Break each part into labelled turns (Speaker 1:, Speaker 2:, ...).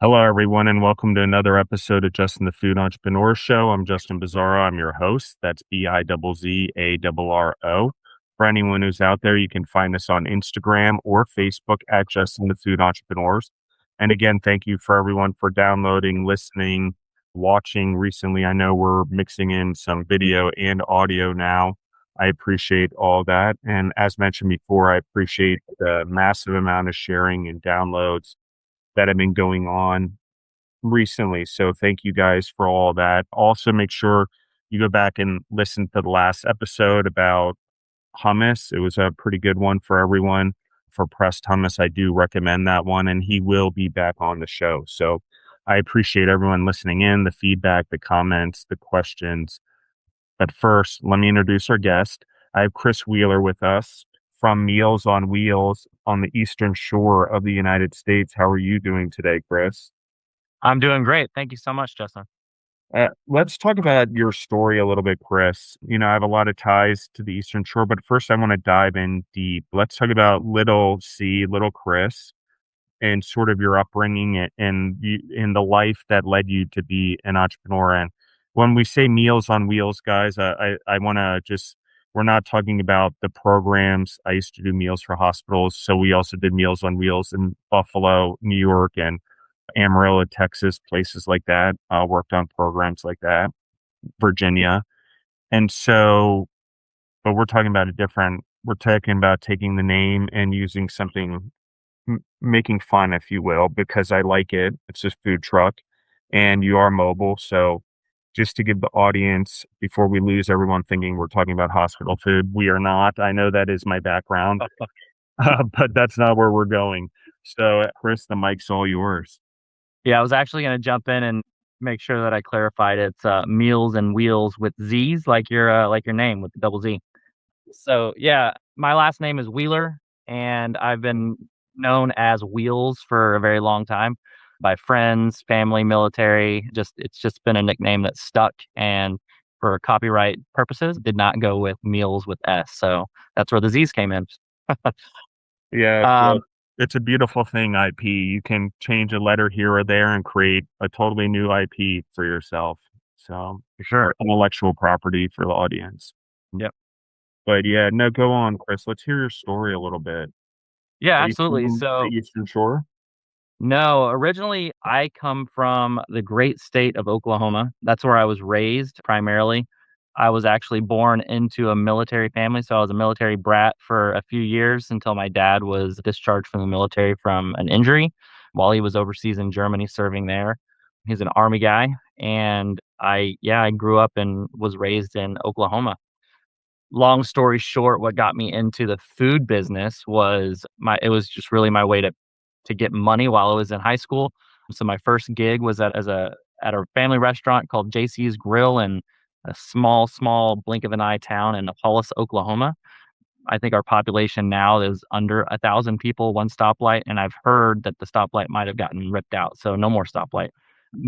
Speaker 1: Hello, everyone, and welcome to another episode of Justin the Food Entrepreneur Show. I'm Justin Bizzaro. I'm your host. That's Bizzarro. For anyone who's out there, you can find us on Instagram or Facebook at Justin the Food Entrepreneurs. And again, thank you for everyone for downloading, listening, watching recently. I know we're mixing in some video and audio now. I appreciate all that. And as mentioned before, I appreciate the massive amount of sharing and downloads that have been going on recently. So thank you guys for all that. Also, make sure you go back and listen to the last episode about hummus. It was a pretty good one for everyone. For pressed hummus, I do recommend that one, and he will be back on the show. So I appreciate everyone listening in, the feedback, the comments, the questions. But first, let me introduce our guest. I have Chris Wheeler with us from Mealz on Wheels on the Eastern Shore of the United States. How are you doing today, Chris?
Speaker 2: I'm doing great. Thank you so much, Justin.
Speaker 1: Let's talk about your story a little bit, Chris. You know, I have a lot of ties to the Eastern Shore, but first I want to dive in deep. Let's talk about little C, little Chris, and sort of your upbringing and the life that led you to be an entrepreneur. And when we say Meals on Wheels, guys, I want to just, we're not talking about the programs. I used to do meals for hospitals. So we also did Meals on Wheels in Buffalo, New York, and Amarillo, Texas, places like that. Worked on programs like that, Virginia. And so, but we're talking about we're talking about taking the name and using something making fun, if you will, because I like it. It's a food truck and you are mobile. So just to give the audience, before we lose everyone thinking we're talking about hospital food, we are not. I know that is my background, but that's not where we're going. So, Chris, the mic's all yours.
Speaker 2: Yeah, I was actually going to jump in and make sure that I clarified it's Meals and Wheels with Z's, like your name with the double Z. So yeah, my last name is Wheeler, and I've been known as Wheels for a very long time by friends, family, military. It's just been a nickname that stuck, and for copyright purposes, did not go with Meals with S. So that's where the Z's came in.
Speaker 1: Yeah, well,
Speaker 2: Um,
Speaker 1: it's a beautiful thing, IP. You can change a letter here or there and create a totally new IP for yourself. So,
Speaker 2: for sure.
Speaker 1: or intellectual property for the audience.
Speaker 2: Yep.
Speaker 1: But yeah, no, go on, Chris. Let's hear your story a little bit.
Speaker 2: Yeah,
Speaker 1: Are you
Speaker 2: absolutely.
Speaker 1: from the
Speaker 2: So
Speaker 1: Eastern Shore?
Speaker 2: no, originally I come from the great state of Oklahoma. That's where I was raised primarily. I was actually born into a military family, so I was a military brat for a few years until my dad was discharged from the military from an injury while he was overseas in Germany serving there. He's an army guy, and I grew up and was raised in Oklahoma. Long story short, what got me into the food business was my it was just really my way to get money while I was in high school. So my first gig was at a family restaurant called JC's Grill in a small blink of an eye town in Apollos, Oklahoma. I think our population now is under 1,000 people, one stoplight, and I've heard that the stoplight might have gotten ripped out, so no more stoplight.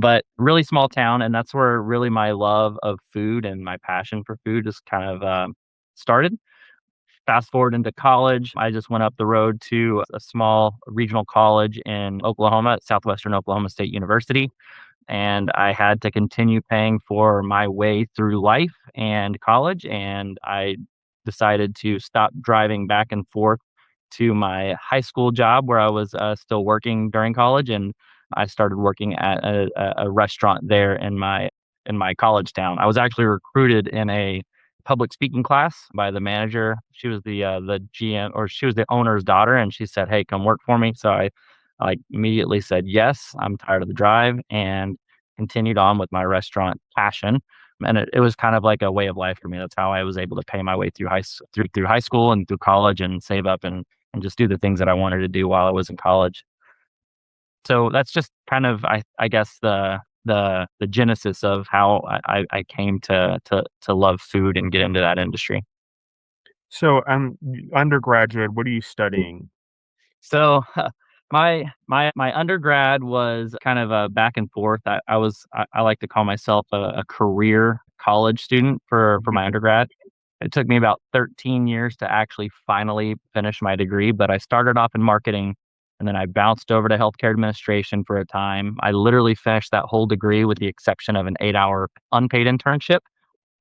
Speaker 2: But really small town, and that's where really my love of food and my passion for food just kind of started. Fast forward into college, I just went up the road to a small regional college in Oklahoma, at Southwestern Oklahoma State University, and I had to continue paying for my way through life and college, and I decided to stop driving back and forth to my high school job where I was still working during college, and I started working at a restaurant there in my college town. I was actually recruited in a public speaking class by the manager. She was the GM, or she was the owner's daughter, and she said, "Hey, come work for me." So I immediately said yes. I'm tired of the drive, and continued on with my restaurant passion. And it was kind of like a way of life for me. That's how I was able to pay my way through through high school and through college and save up and just do the things that I wanted to do while I was in college. So that's just kind of I guess the genesis of how I came to love food and get into that industry.
Speaker 1: So, undergraduate, what are you studying?
Speaker 2: So my undergrad was kind of a back and forth. I like to call myself a career college student for my undergrad. It took me about 13 years to actually finally finish my degree, but I started off in marketing And then I bounced over to healthcare administration for a time. I literally finished that whole degree with the exception of an 8-hour unpaid internship.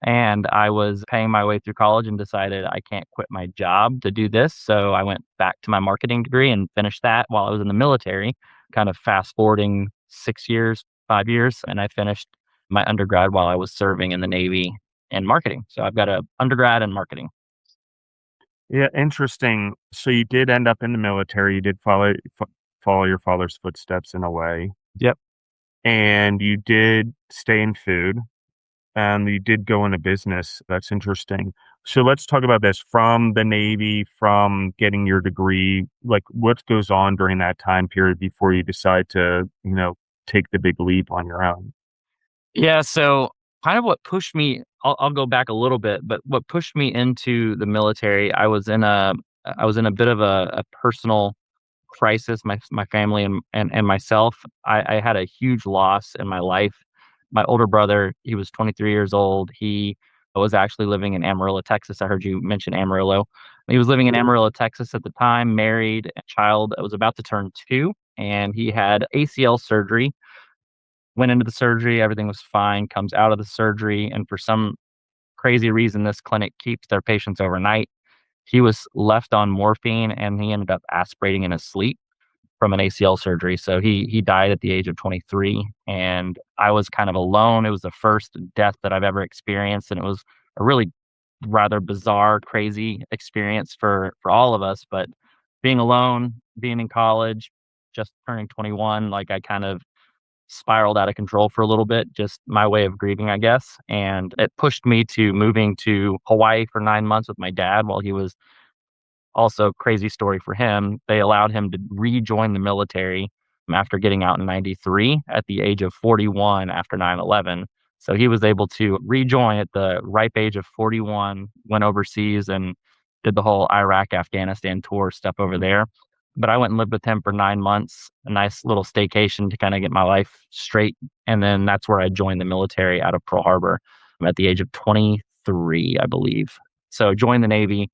Speaker 2: And I was paying my way through college and decided I can't quit my job to do this. So I went back to my marketing degree and finished that while I was in the military, kind of fast forwarding 6 years, 5 years. And I finished my undergrad while I was serving in the Navy in marketing. So I've got a undergrad in marketing.
Speaker 1: Yeah, interesting. So you did end up in the military. You did follow your father's footsteps in a way,
Speaker 2: Yep.
Speaker 1: and you did stay in food, and you did go into business. That's interesting. So let's talk about this from the Navy, from getting your degree. Like, what goes on during that time period before you decide to, take the big leap on your own?
Speaker 2: Yeah, so kind of what pushed me, I'll go back a little bit, but what pushed me into the military, I was in a bit of a personal crisis, my family and myself. I had a huge loss in my life. My older brother, he was 23 years old. He was actually living in Amarillo, Texas. I heard you mention Amarillo. He was living in Amarillo, Texas at the time, married, a child that was about to turn 2, and he had ACL surgery. Went into the surgery, everything was fine, comes out of the surgery, and for some crazy reason, this clinic keeps their patients overnight. He was left on morphine, and he ended up aspirating in his sleep from an ACL surgery. So he died at the age of 23, and I was kind of alone. It was the first death that I've ever experienced, and it was a really rather bizarre, crazy experience for all of us. But being alone, being in college, just turning 21, like I kind of spiraled out of control for a little bit, just my way of grieving, I guess. And it pushed me to moving to Hawaii for 9 months with my dad while he was also, crazy story for him. They allowed him to rejoin the military after getting out in 93 at the age of 41 after 9/11. So he was able to rejoin at the ripe age of 41, went overseas and did the whole Iraq, Afghanistan tour stuff over there. But I went and lived with him for 9 months, a nice little staycation to kind of get my life straight. And then that's where I joined the military out of Pearl Harbor at the age of 23, I believe. So joined the Navy,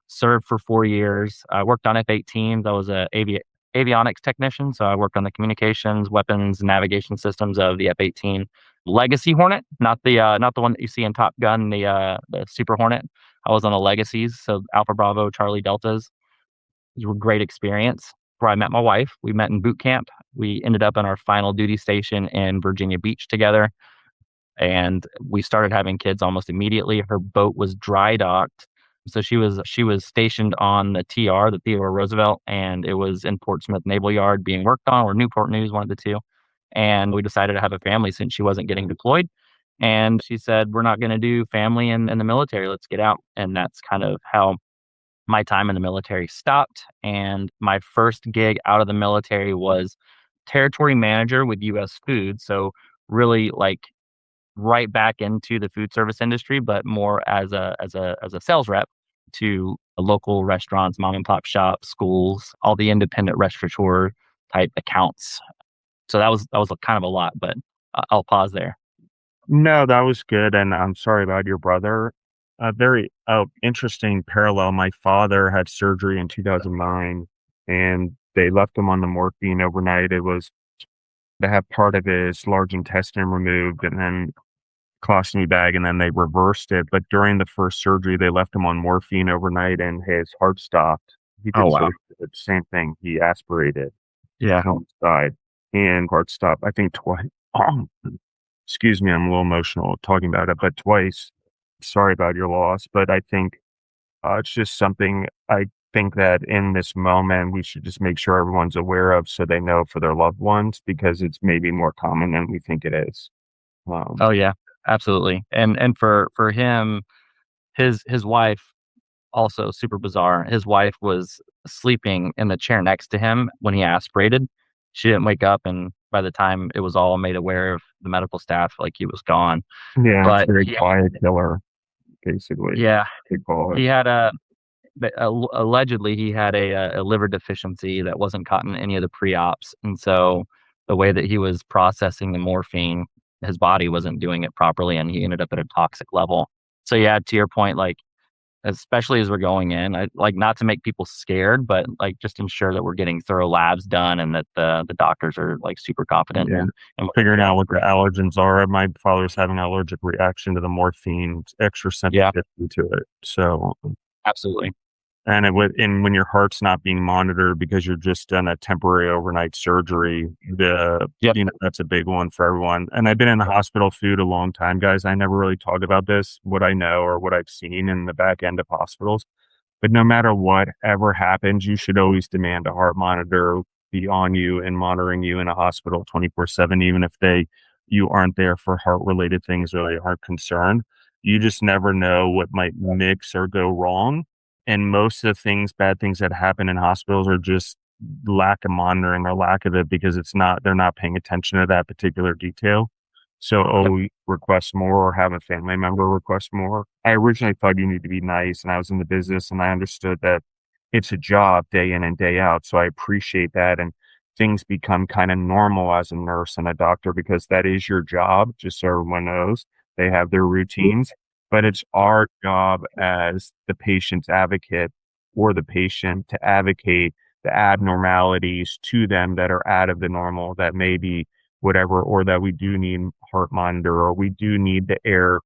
Speaker 2: served for 4 years. I worked on F-18s. I was a avionics technician, so I worked on the communications, weapons, navigation systems of the F-18 Legacy Hornet, not the one that you see in Top Gun, the Super Hornet. I was on the Legacies, so Alpha Bravo, Charlie Deltas. It was a great experience. Where I met my wife. We met in boot camp. We ended up in our final duty station in Virginia Beach together, and we started having kids almost immediately. Her boat was dry docked, so she was stationed on the TR, the Theodore Roosevelt, and it was in Portsmouth Naval Yard being worked on, or Newport News, one of the two. And we decided to have a family since she wasn't getting deployed. And she said, "We're not going to do family in the military. Let's get out." And that's kind of how my time in the military stopped. And my first gig out of the military was territory manager with U.S. Food. So really like right back into the food service industry, but more as a sales rep to local restaurants, mom and pop shops, schools, all the independent restaurateur type accounts. So that was kind of a lot, but I'll pause there.
Speaker 1: No, that was good, and I'm sorry about your brother. A very interesting parallel. My father had surgery in 2009, and they left him on the morphine overnight. It was to have part of his large intestine removed, and then colostomy bag, and then they reversed it. But during the first surgery, they left him on morphine overnight, and his heart stopped. He
Speaker 2: Oh
Speaker 1: did
Speaker 2: wow.
Speaker 1: the same thing. He aspirated,
Speaker 2: Yeah.
Speaker 1: almost died, and heart stopped. I think twice. Excuse me, I'm a little emotional talking about it, but twice. Sorry about your loss, but I think it's just something I think that in this moment we should just make sure everyone's aware of so they know for their loved ones because it's maybe more common than we think it is.
Speaker 2: Oh
Speaker 1: Um,
Speaker 2: yeah. Absolutely. And for him, his wife, also super bizarre. His wife was sleeping in the chair next to him when he aspirated. She didn't wake up, and by the time it was all made aware of the medical staff, like he was gone.
Speaker 1: yeah, it's
Speaker 2: But
Speaker 1: very quiet killer, basically.
Speaker 2: yeah,
Speaker 1: They call it.
Speaker 2: he had allegedly he had a liver deficiency that wasn't caught in any of the pre-ops, and so the way that he was processing the morphine, his body wasn't doing it properly, and he ended up at a toxic level. So yeah, to your point, like especially as we're going in. I like not to make people scared, but like just ensure that we're getting thorough labs done and that the doctors are like super confident
Speaker 1: Yeah.
Speaker 2: in what
Speaker 1: Figuring
Speaker 2: they're
Speaker 1: out
Speaker 2: doing.
Speaker 1: what the allergens are. My father's having an allergic reaction to the morphine, extra
Speaker 2: Yeah,
Speaker 1: sensitivity to it. So,
Speaker 2: absolutely.
Speaker 1: and when your heart's not being monitored because you're just done a temporary overnight surgery,
Speaker 2: Yep.
Speaker 1: that's a big one for everyone. And I've been in the hospital food a long time, guys. I never really talk about this, what I know or what I've seen in the back end of hospitals. But no matter what ever happens, you should always demand a heart monitor be on you and monitoring you in a hospital 24/7, even if you aren't there for heart related things or they aren't concerned. You just never know what might mix or go wrong. And most of the bad things that happen in hospitals are just lack of monitoring or lack of it because they're not paying attention to that particular detail. So
Speaker 2: Yep.
Speaker 1: always request more or have a family member request more. I originally thought you need to be nice and I was in the business and I understood that it's a job day in and day out. So I appreciate that. And things become kind of normal as a nurse and a doctor because that is your job, just so everyone knows. They have their routines, but it's our job as the patient's advocate or the patient to advocate the abnormalities to them that are out of the normal, that may be whatever, or that we do need heart monitor, or we do need the air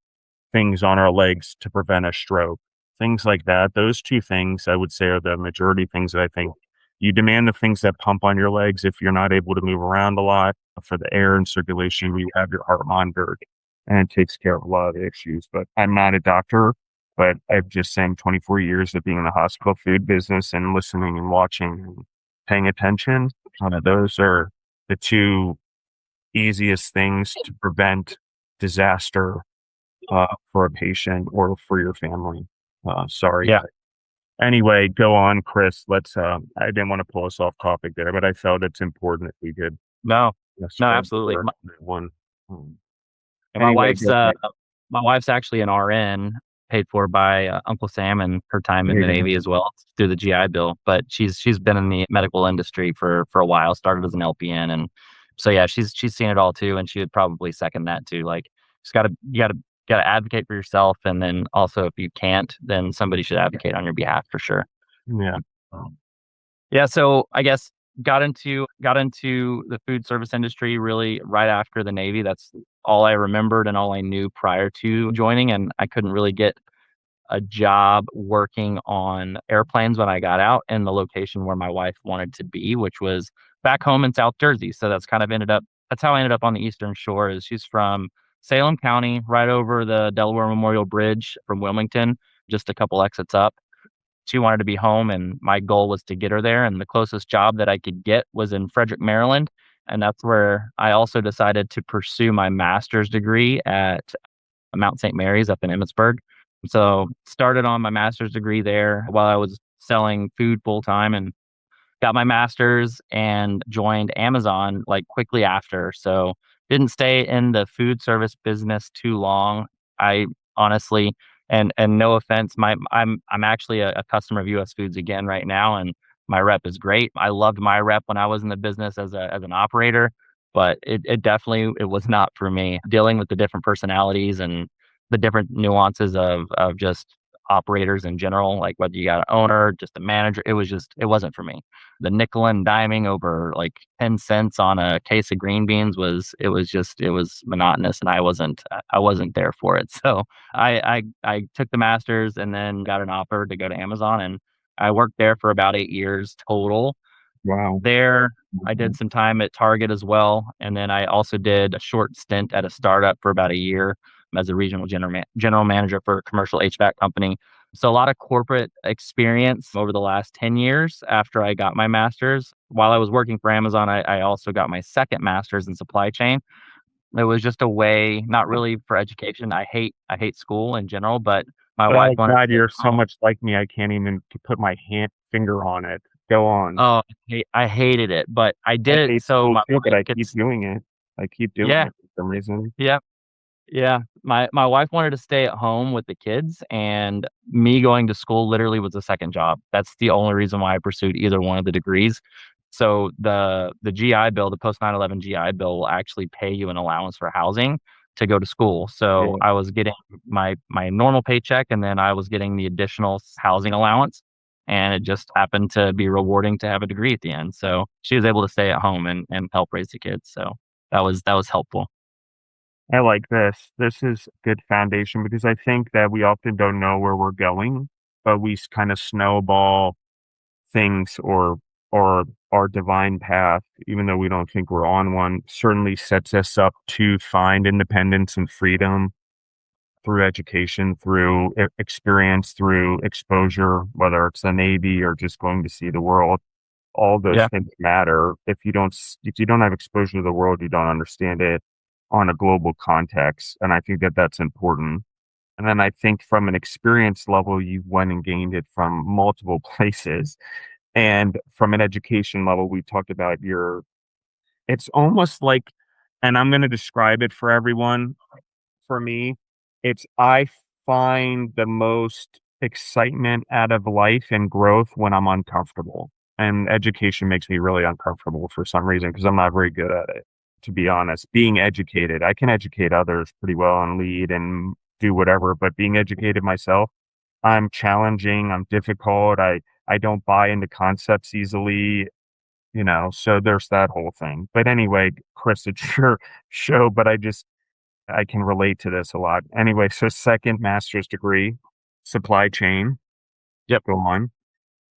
Speaker 1: things on our legs to prevent a stroke, things like that. Those 2 things I would say are the majority things that I think you demand the things that pump on your legs if you're not able to move around a lot. For the air and circulation, you have your heart monitored, and it takes care of a lot of the issues. But I'm not a doctor, but I've just saying 24 years of being in the hospital food business and listening and watching and paying attention. Those are the 2 easiest things to prevent disaster for a patient or for your family. Sorry.
Speaker 2: Yeah.
Speaker 1: Anyway, go on, Chris. I didn't want to pull us off topic there, but I felt it's important if we could
Speaker 2: No. No,
Speaker 1: spread
Speaker 2: absolutely.
Speaker 1: more on that one. Um,
Speaker 2: And
Speaker 1: anyway, go ahead.
Speaker 2: my wife's actually an RN paid for by Uncle Sam and her time in
Speaker 1: There
Speaker 2: the
Speaker 1: you go.
Speaker 2: Navy as well through the GI Bill. But she's been in the medical industry for a while. Started as an LPN, and so yeah, she's seen it all too, and she would probably second that too. Like, just gotta advocate for yourself, and then also if you can't, then somebody should advocate on your behalf for sure.
Speaker 1: Yeah.
Speaker 2: Yeah, so I guess got into the food service industry really right after the Navy. That's all I remembered and all I knew prior to joining, and I couldn't really get a job working on airplanes when I got out in the location where my wife wanted to be, which was back home in South Jersey. So that's how I ended up on the Eastern Shore. Is she's from Salem County, right over the Delaware Memorial Bridge from Wilmington, just a couple exits up. She wanted to be home, and my goal was to get her there, and the closest job that I could get was in Frederick, Maryland, and that's where I also decided to pursue my master's degree at Mount St. Mary's up in Emmitsburg. So, started on my master's degree there while I was selling food full time and got my master's and joined Amazon like quickly after. So didn't stay in the food service business too long. I honestly, and no offense, I'm actually a customer of US Foods again right now, and my rep is great. I loved my rep when I was in the business as an operator, but it definitely it was not for me. Dealing with the different personalities and the different nuances of just operators in general, like whether you got an owner, just a manager, it wasn't for me. The nickel and diming over like 10 cents on a case of green beans it was monotonous, and I wasn't there for it. So I took the masters and then got an offer to go to Amazon, and I worked there for about 8 years total.
Speaker 1: Wow.
Speaker 2: There I did some time at Target as well, and then I also did a short stint at a startup for about a year as a regional general manager for a commercial HVAC company. So a lot of corporate experience over the last 10 years after I got my master's. While I was working for Amazon, I also got my second master's in supply chain. It was just a way, not really for education. I hate school in general, but my wife
Speaker 1: Oh
Speaker 2: wanted to
Speaker 1: God,
Speaker 2: stay
Speaker 1: you're so
Speaker 2: home.
Speaker 1: much like me. I can't even put my finger on it. Go on.
Speaker 2: Oh, I hated it, but I
Speaker 1: I
Speaker 2: did it
Speaker 1: hate
Speaker 2: so
Speaker 1: school
Speaker 2: my
Speaker 1: too, but
Speaker 2: wife
Speaker 1: I keep
Speaker 2: gets
Speaker 1: doing it. I keep doing
Speaker 2: yeah,
Speaker 1: it for some reason.
Speaker 2: yeah. Yeah, my wife wanted to stay at home with the kids, and me going to school literally was a second job. That's the only reason why I pursued either one of the degrees. So the GI Bill, the post 9/11 GI Bill will actually pay you an allowance for housing to go to school. So
Speaker 1: Yeah.
Speaker 2: I was getting my normal paycheck, and then I was getting the additional housing allowance, and it just happened to be rewarding to have a degree at the end. So she was able to stay at home and help raise the kids. So that was helpful.
Speaker 1: I like this. This is good foundation because I think that we often don't know where we're going, but we kind of snowball things or our divine path, even though we don't think we're on one, certainly sets us up to find independence and freedom through education, through experience, through exposure, whether it's the Navy or just going to see the world. All those
Speaker 2: Yeah.
Speaker 1: things matter. If you don't have exposure to the world, you don't understand it on a global context. And I think that that's important. And then I think from an experience level, you went and gained it from multiple places. And from an education level, we talked about it's almost like, and I'm going to describe it for everyone. For me, I find the most excitement out of life and growth when I'm uncomfortable. And education makes me really uncomfortable for some reason because I'm not very good at it, to be honest. Being educated, I can educate others pretty well and lead and do whatever, but being educated myself, I'm challenging, I'm difficult, I don't buy into concepts easily, so there's that whole thing. But anyway, Chris, it's your show, but I can relate to this a lot. Anyway, so second master's degree, supply chain.
Speaker 2: Yep.
Speaker 1: Go on.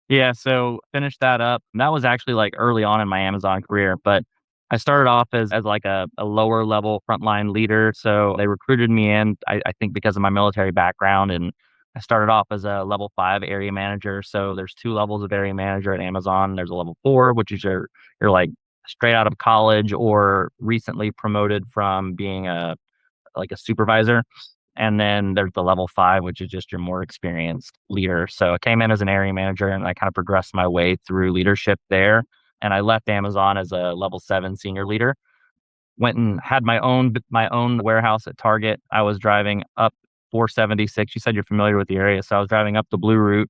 Speaker 2: Yeah, so finished that up. That was actually like early on in my Amazon career, but I started off as like a lower level frontline leader. So they recruited me in, I think because of my military background. And I started off as a level 5 area manager. So there's two levels of area manager at Amazon. There's a level 4, which is you're like straight out of college or recently promoted from being a supervisor. And then there's the level 5, which is just your more experienced leader. So I came in as an area manager and I kind of progressed my way through leadership there. And I left Amazon as a level 7 senior leader. Went and had my own warehouse at Target. I was driving up 476. You said you're familiar with the area, so I was driving up the Blue Route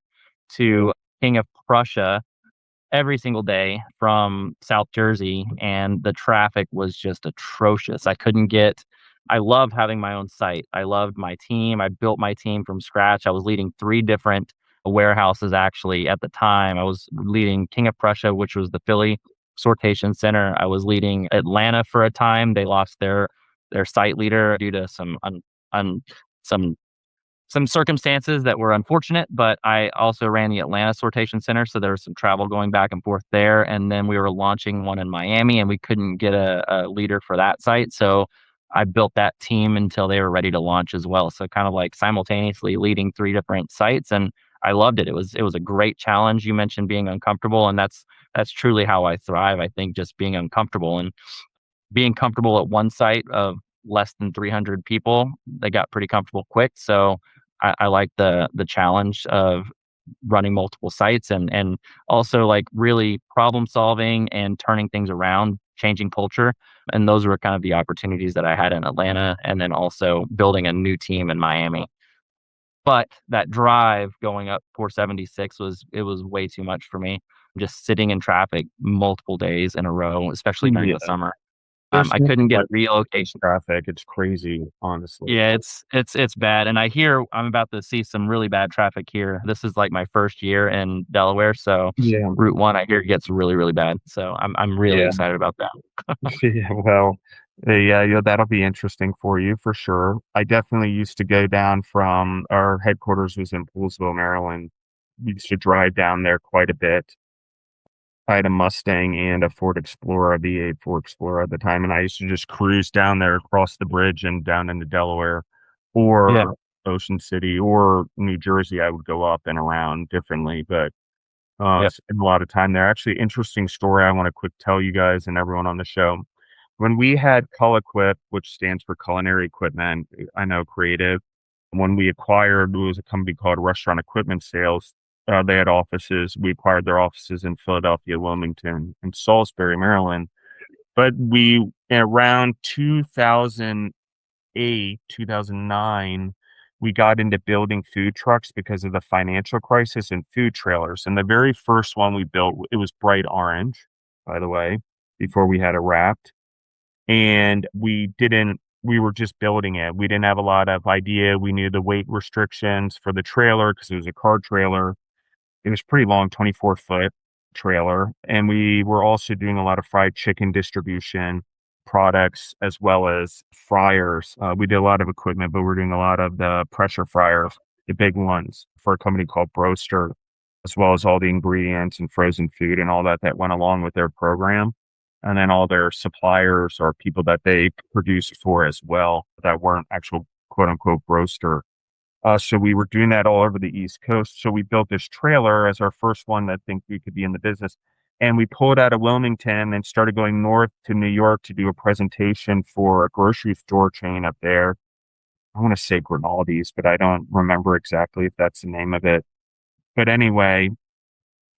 Speaker 2: to King of Prussia every single day from South Jersey, and the traffic was just atrocious. I loved having my own site. I loved my team. I built my team from scratch. I was leading 3 different warehouses actually at the time. I was leading King of Prussia, which was the Philly sortation center. I was leading Atlanta for a time. They lost their site leader due to un, some some circumstances that were unfortunate, but I also ran the Atlanta sortation center, so there was some travel going back and forth there. And then we were launching one in Miami, and we couldn't get a leader for that site, so I built that team until they were ready to launch as well. So kind of like simultaneously leading 3 different sites, and I loved it. It was a great challenge. You mentioned being uncomfortable, and that's truly how I thrive. I think just being uncomfortable and being comfortable at one site of less than 300 people, they got pretty comfortable quick. So I like the challenge of running multiple sites and also like really problem solving and turning things around, changing culture. And those were kind of the opportunities that I had in Atlanta, and then also building a new team in Miami. But that drive going up 476 was way too much for me. Just sitting in traffic multiple days in a row, especially during
Speaker 1: Yeah.
Speaker 2: the summer.
Speaker 1: There's
Speaker 2: I
Speaker 1: nothing
Speaker 2: couldn't get a
Speaker 1: like
Speaker 2: relocation.
Speaker 1: traffic. It's crazy, honestly.
Speaker 2: Yeah, it's bad, and I hear I'm about to see some really bad traffic here. This is like my first year in Delaware, so
Speaker 1: Yeah.
Speaker 2: Route 1 I hear gets really, really bad. So I'm really
Speaker 1: Yeah.
Speaker 2: excited about that.
Speaker 1: Yeah. Well, yeah, that'll be interesting for you for sure. I definitely used to go down from our headquarters was in Poolsville, Maryland. We used to drive down there quite a bit. I had a Mustang and a Ford Explorer, a V8 Ford Explorer at the time, and I used to just cruise down there across the bridge and down into Delaware
Speaker 2: Yeah,
Speaker 1: or Ocean City or New Jersey. I would go up and around differently, but
Speaker 2: yep,
Speaker 1: spend a lot of time there. Actually, interesting story I want to quick tell you guys and everyone on the show. When we had Cull-Equip, which stands for culinary equipment, I know creative. When we acquired, it was a company called Restaurant Equipment Sales. They had offices. We acquired their offices in Philadelphia, Wilmington, and Salisbury, Maryland. But around 2008, 2009, we got into building food trucks because of the financial crisis and food trailers. And the very first one we built, it was bright orange, by the way, before we had it wrapped. And we didn't we were just building it. We didn't have a lot of idea. We knew the weight restrictions for the trailer because it was a car trailer. It was pretty long, 24-foot trailer, and we were also doing a lot of fried chicken distribution products as well as fryers. We did a lot of equipment, but we're doing a lot of the pressure fryers, the big ones for a company called Broaster, as well as all the ingredients and frozen food and all that that went along with their program. And then all their suppliers or people that they produced for as well that weren't actual quote unquote Broaster. So we were doing that all over the East Coast. So we built this trailer as our first one that think we could be in the business. And we pulled out of Wilmington and started going north to New York to do a presentation for a grocery store chain up there. I want to say Grimaldi's, but I don't remember exactly if that's the name of it. But anyway,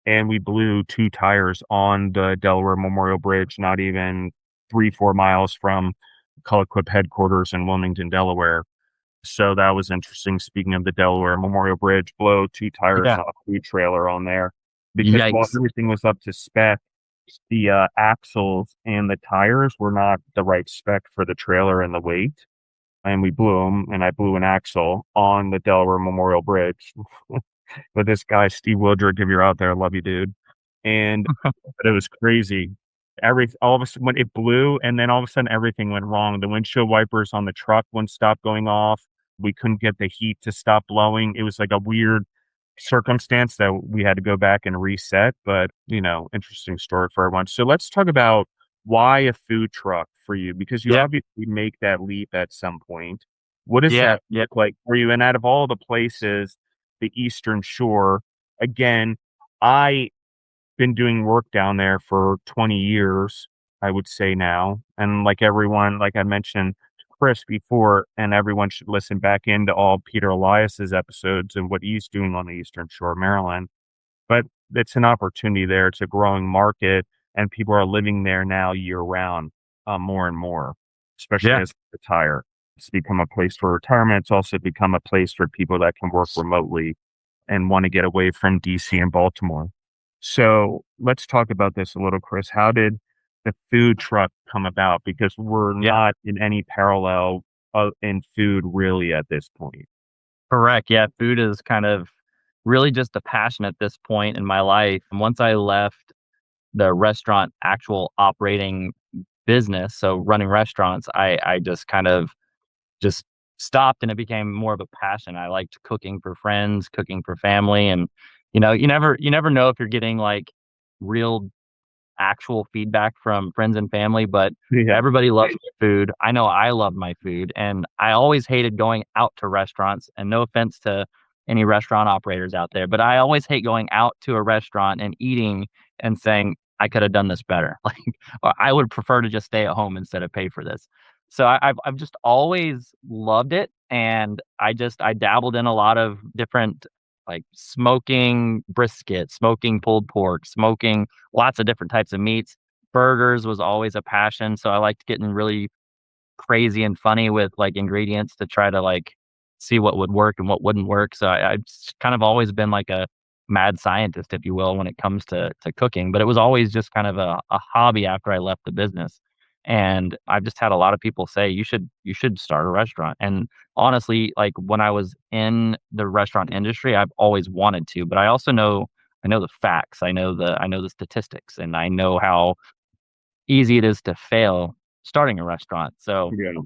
Speaker 1: and we blew two tires on the Delaware Memorial Bridge, not even 3, 4 miles from Colliquip headquarters in Wilmington, Delaware. So that was interesting. Speaking of the Delaware Memorial Bridge, blow two tires
Speaker 2: Yeah.
Speaker 1: on a food trailer on there because while
Speaker 2: Yikes.
Speaker 1: everything was up to spec, the axles and the tires were not the right spec for the trailer and the weight. And we blew them, and I blew an axle on the Delaware Memorial Bridge. But this guy, Steve Wildrick, if you're out there, I love you, dude. And but it was crazy. All of a sudden when it blew, and then all of a sudden everything went wrong. The windshield wipers on the truck wouldn't stop going off. We couldn't get the heat to stop blowing. It was like a weird circumstance that we had to go back and reset. But interesting story for everyone. So let's talk about why a food truck for you, because you
Speaker 2: Yeah.
Speaker 1: obviously make that leap at some point. What does
Speaker 2: Yeah.
Speaker 1: that
Speaker 2: Yeah.
Speaker 1: look like for you? And out of all the places, the Eastern Shore, again, I been doing work down there for 20 years, I would say now. And like everyone, like I mentioned to Chris before, and everyone should listen back into all Peter Elias's episodes and what he's doing on the Eastern Shore of Maryland. But it's an opportunity there. It's a growing market, and people are living there now year round, more and more, especially
Speaker 2: Yeah.
Speaker 1: as they retire. It's become a place for retirement. It's also become a place for people that can work remotely and want to get away from DC and Baltimore. So let's talk about this a little, Chris. How did the food truck come about? Because we're
Speaker 2: Yeah.
Speaker 1: not in any parallel in food really at this point.
Speaker 2: Correct. Yeah. Food is kind of really just a passion at this point in my life. And once I left the restaurant actual operating business, so running restaurants, I just kind of just stopped and it became more of a passion. I liked cooking for friends, cooking for family. And you never know if you're getting like real actual feedback from friends and family, but
Speaker 1: Yeah.
Speaker 2: everybody loves food. I know I love my food, and I always hated going out to restaurants. And no offense to any restaurant operators out there, but I always hate going out to a restaurant and eating and saying, I could have done this better. Like, or I would prefer to just stay at home instead of pay for this. So I've just always loved it, and I dabbled in a lot of different like smoking brisket, smoking pulled pork, smoking lots of different types of meats. Burgers was always a passion, so I liked getting really crazy and funny with, like, ingredients to try to, like, see what would work and what wouldn't work. So I've kind of always been like a mad scientist, if you will, when it comes to cooking, but it was always just kind of a hobby after I left the business. And I've just had a lot of people say, "You should start a restaurant." And honestly, like, when I was in the restaurant industry, I've always wanted to, but I know the facts, I know the statistics, and I know how easy it is to fail starting a restaurant. So
Speaker 1: Yeah.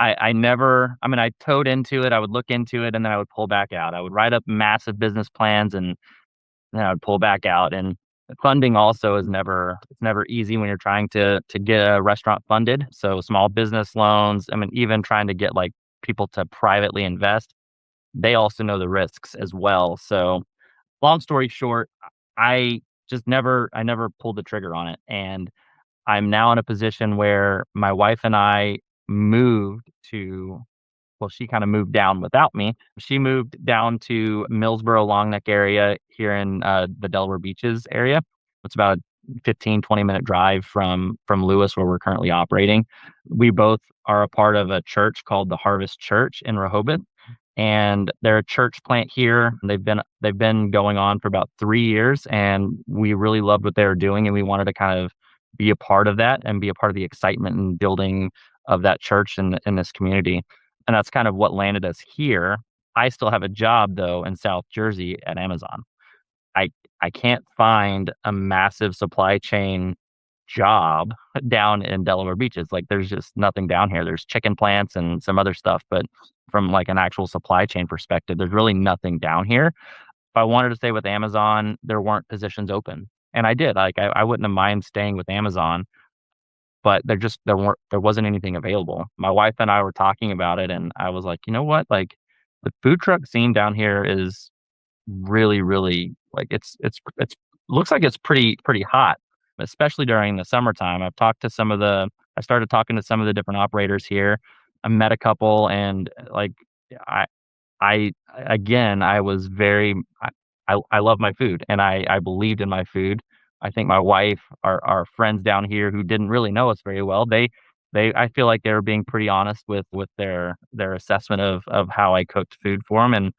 Speaker 2: I never, I mean, I towed into it, I would look into it, and then I would pull back out. I would write up massive business plans, and then I would pull back out. And funding also is never easy when you're trying to get a restaurant funded. So small business loans, I mean, even trying to get, like, people to privately invest, they also know the risks as well. So long story short, I never pulled the trigger on it. And I'm now in a position where my wife and I moved to, well, she kinda moved down without me. She moved down to Millsboro, Long Neck area here in, the Delaware Beaches area. It's about a 15, 20-minute drive from Lewes, where we're currently operating. We both are a part of a church called the Harvest Church in Rehoboth, and they're a church plant here. They've been going on for about 3 years, and we really loved what they were doing, and we wanted to kind of be a part of that and be a part of the excitement and building of that church in this community, and that's kind of what landed us here. I still have a job though in South Jersey at Amazon. I I can't find a massive supply chain job down in Delaware Beaches. Like, there's just nothing down here. There's chicken plants and some other stuff, but from like an actual supply chain perspective, there's really nothing down here. If I wanted to stay with Amazon, there weren't positions open. And I did. Like, I wouldn't have mind staying with Amazon, but there wasn't anything available. My wife and I were talking about it, and I was like, you know what? Like, the food truck scene down here is really, really, like, it's looks like it's pretty hot, especially during the summertime. I started talking to some of the different operators here. I met a couple, and like, I again, I was very I love my food, and I believed in my food. I think my wife, our friends down here who didn't really know us very well, they I feel like they were being pretty honest with their assessment of how I cooked food for them, and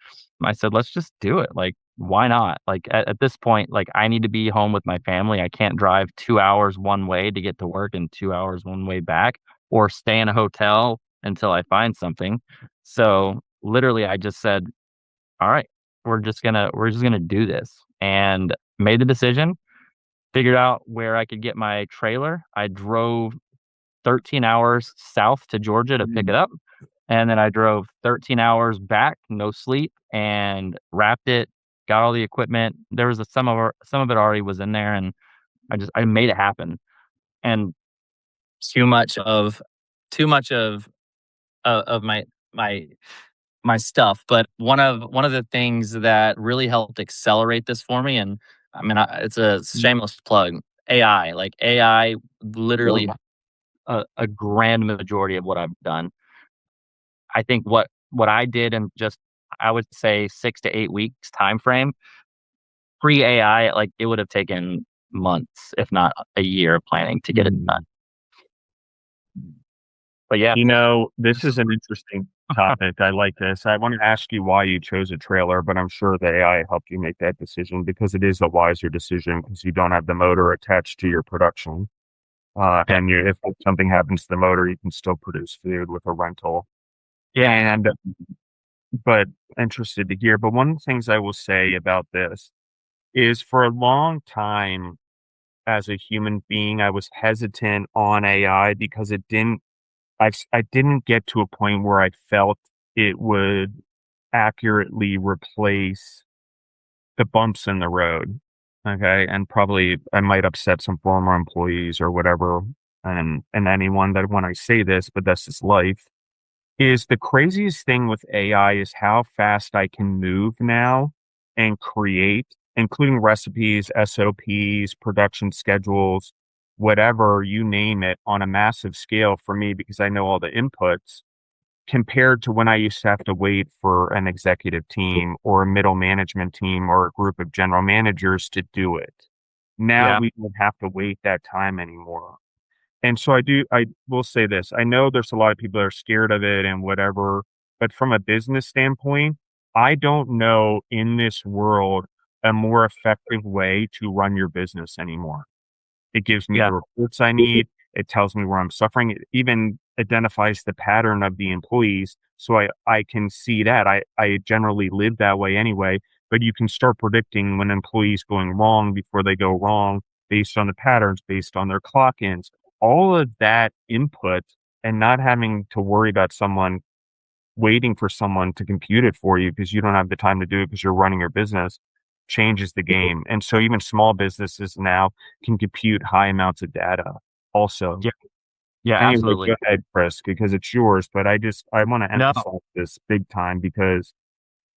Speaker 2: I said, "Let's just do it, like, why not?" Like, at this point, like, I need to be home with my family. I can't drive 2 hours one way to get to work and 2 hours one way back, or stay in a hotel until I find something. So, literally, I just said, "Alright, we're just gonna do this," and made the decision, figured out where I could get my trailer. I drove 13 hours south to Georgia to pick it up, and then I drove 13 hours back, no sleep, and wrapped it, got all the equipment. There was some of it already was in there, and I made it happen. And too much of too much of my my stuff, but one of the things that really helped accelerate this for me, and I mean, it's a shameless plug, AI. Like, AI literally a grand majority of what I've done. I think what I did in just, I would say, 6 to 8 weeks time frame, pre-AI, like, it would have taken months, if not a year of planning to get it done. But yeah.
Speaker 1: This is an interesting topic. I like this. I want to ask you why you chose a trailer, but I'm sure the AI helped you make that decision because it is a wiser decision because you don't have the motor attached to your production.
Speaker 2: Yeah.
Speaker 1: And if something happens to the motor, you can still produce food with a rental.
Speaker 2: Yeah.
Speaker 1: And, but interested to hear. But one of the things I will say about this is for a long time as a human being, I was hesitant on AI because I didn't get to a point where I felt it would accurately replace the bumps in the road, okay? And probably I might upset some former employees or whatever, and anyone that when I say this, but that's just life, is the craziest thing with AI is how fast I can move now and create, including recipes, SOPs, production schedules, whatever, you name it, on a massive scale for me because I know all the inputs compared to when I used to have to wait for an executive team or a middle management team or a group of general managers to do it. Now
Speaker 2: Yeah.
Speaker 1: we don't have to wait that time anymore. And so I will say this, I know there's a lot of people that are scared of it and whatever, but from a business standpoint, I don't know in this world a more effective way to run your business anymore. It gives me
Speaker 2: Yeah.
Speaker 1: the reports I need. It tells me where I'm suffering. It even identifies the pattern of the employees. So I can see that. I generally live that way anyway, but you can start predicting when employees going wrong before they go wrong based on the patterns, based on their clock ins, all of that input and not having to worry about someone waiting for someone to compute it for you because you don't have the time to do it because you're running your business changes the game. And so even small businesses now can compute high amounts of data also.
Speaker 2: Yeah. Yeah,
Speaker 1: Anyway,
Speaker 2: absolutely.
Speaker 1: go ahead, Chris, because it's yours, but I want to
Speaker 2: No.
Speaker 1: emphasize this big time because